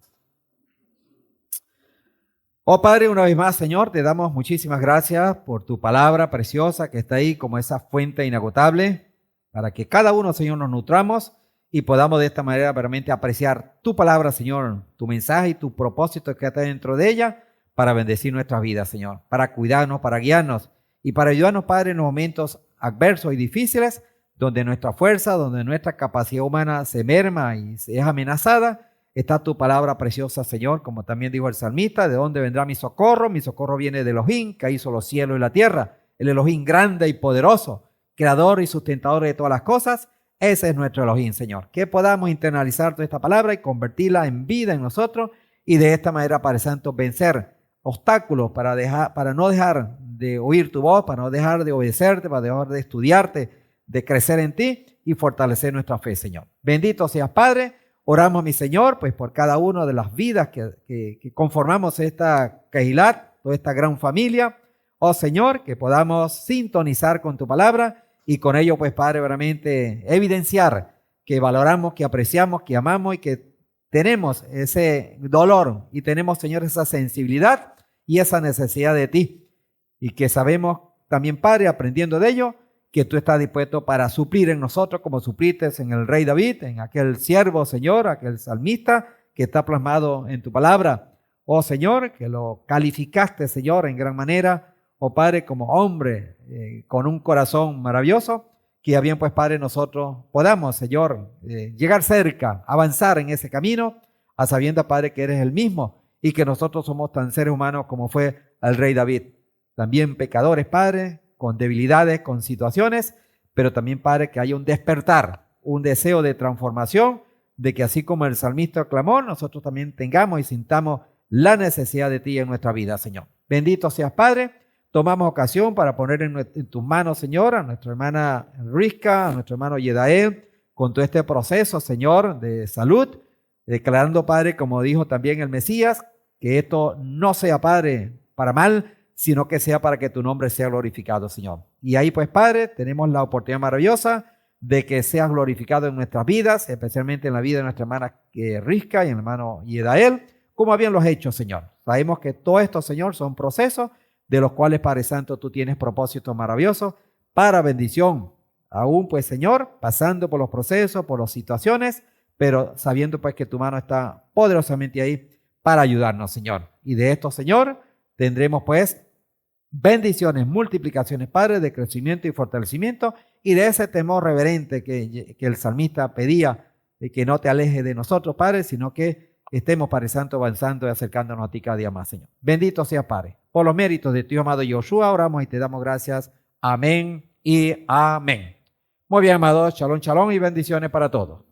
Oh Padre, una vez más, Señor, te damos muchísimas gracias por tu palabra preciosa que está ahí como esa fuente inagotable, para que cada uno, Señor, nos nutramos y podamos de esta manera realmente apreciar tu palabra, Señor, tu mensaje y tu propósito que está dentro de ella para bendecir nuestras vidas, Señor, para cuidarnos, para guiarnos y para ayudarnos, Padre, en los momentos adversos y difíciles, donde nuestra fuerza, donde nuestra capacidad humana se merma y se es amenazada. Está tu palabra preciosa, Señor, como también dijo el salmista, ¿de dónde vendrá mi socorro? Mi socorro viene de Elohim, que hizo los cielos y la tierra, el Elohim grande y poderoso, creador y sustentador de todas las cosas. Ese es nuestro Elohim, Señor. Que podamos internalizar toda esta palabra y convertirla en vida en nosotros y de esta manera, Padre Santo, vencer obstáculos para no dejar de oír tu voz, para no dejar de obedecerte, para dejar de estudiarte, de crecer en ti y fortalecer nuestra fe, Señor. Bendito seas, Padre. Oramos, mi Señor, pues por cada una de las vidas que conformamos esta Kehilat, toda esta gran familia. Oh Señor, que podamos sintonizar con tu palabra y con ello, pues, Padre, realmente evidenciar que valoramos, que apreciamos, que amamos y que tenemos ese dolor y tenemos, Señor, esa sensibilidad y esa necesidad de ti. Y que sabemos también, Padre, aprendiendo de ello, que tú estás dispuesto para suplir en nosotros como supliste en el rey David, en aquel siervo, Señor, aquel salmista que está plasmado en tu palabra. Oh Señor, que lo calificaste, Señor, en gran manera, oh Padre, como hombre con un corazón maravilloso, que ya bien, pues, Padre, nosotros podamos, Señor, llegar cerca, avanzar en ese camino, a sabiendo, Padre, que eres el mismo y que nosotros somos tan seres humanos como fue el rey David. También pecadores, Padre, con debilidades, con situaciones, pero también, Padre, que haya un despertar, un deseo de transformación, de que así como el salmista clamó, nosotros también tengamos y sintamos la necesidad de ti en nuestra vida, Señor. Bendito seas, Padre. Tomamos ocasión para poner en tus manos, Señor, a nuestra hermana Enrisca, a nuestro hermano Yedael, con todo este proceso, Señor, de salud, declarando, Padre, como dijo también el Mesías, que esto no sea, Padre, para mal, sino que sea para que tu nombre sea glorificado, Señor. Y ahí, pues, Padre, tenemos la oportunidad maravillosa de que seas glorificado en nuestras vidas, especialmente en la vida de nuestra hermana Risca y el hermano Yedael, como bien lo has hecho, Señor. Sabemos que todo esto, Señor, son procesos de los cuales, Padre Santo, tú tienes propósitos maravillosos para bendición. Aún, pues, Señor, pasando por los procesos, por las situaciones, pero sabiendo, pues, que tu mano está poderosamente ahí para ayudarnos, Señor. Y de esto, Señor, tendremos, pues, bendiciones, multiplicaciones, Padre, de crecimiento y fortalecimiento, y de ese temor reverente que el salmista pedía, que no te aleje de nosotros, Padre, sino que estemos, Padre Santo, avanzando y acercándonos a ti cada día más, Señor. Bendito sea, Padre. Por los méritos de tu amado Yoshua, oramos y te damos gracias. Amén y amén. Muy bien, amados. Shalom, shalom y bendiciones para todos.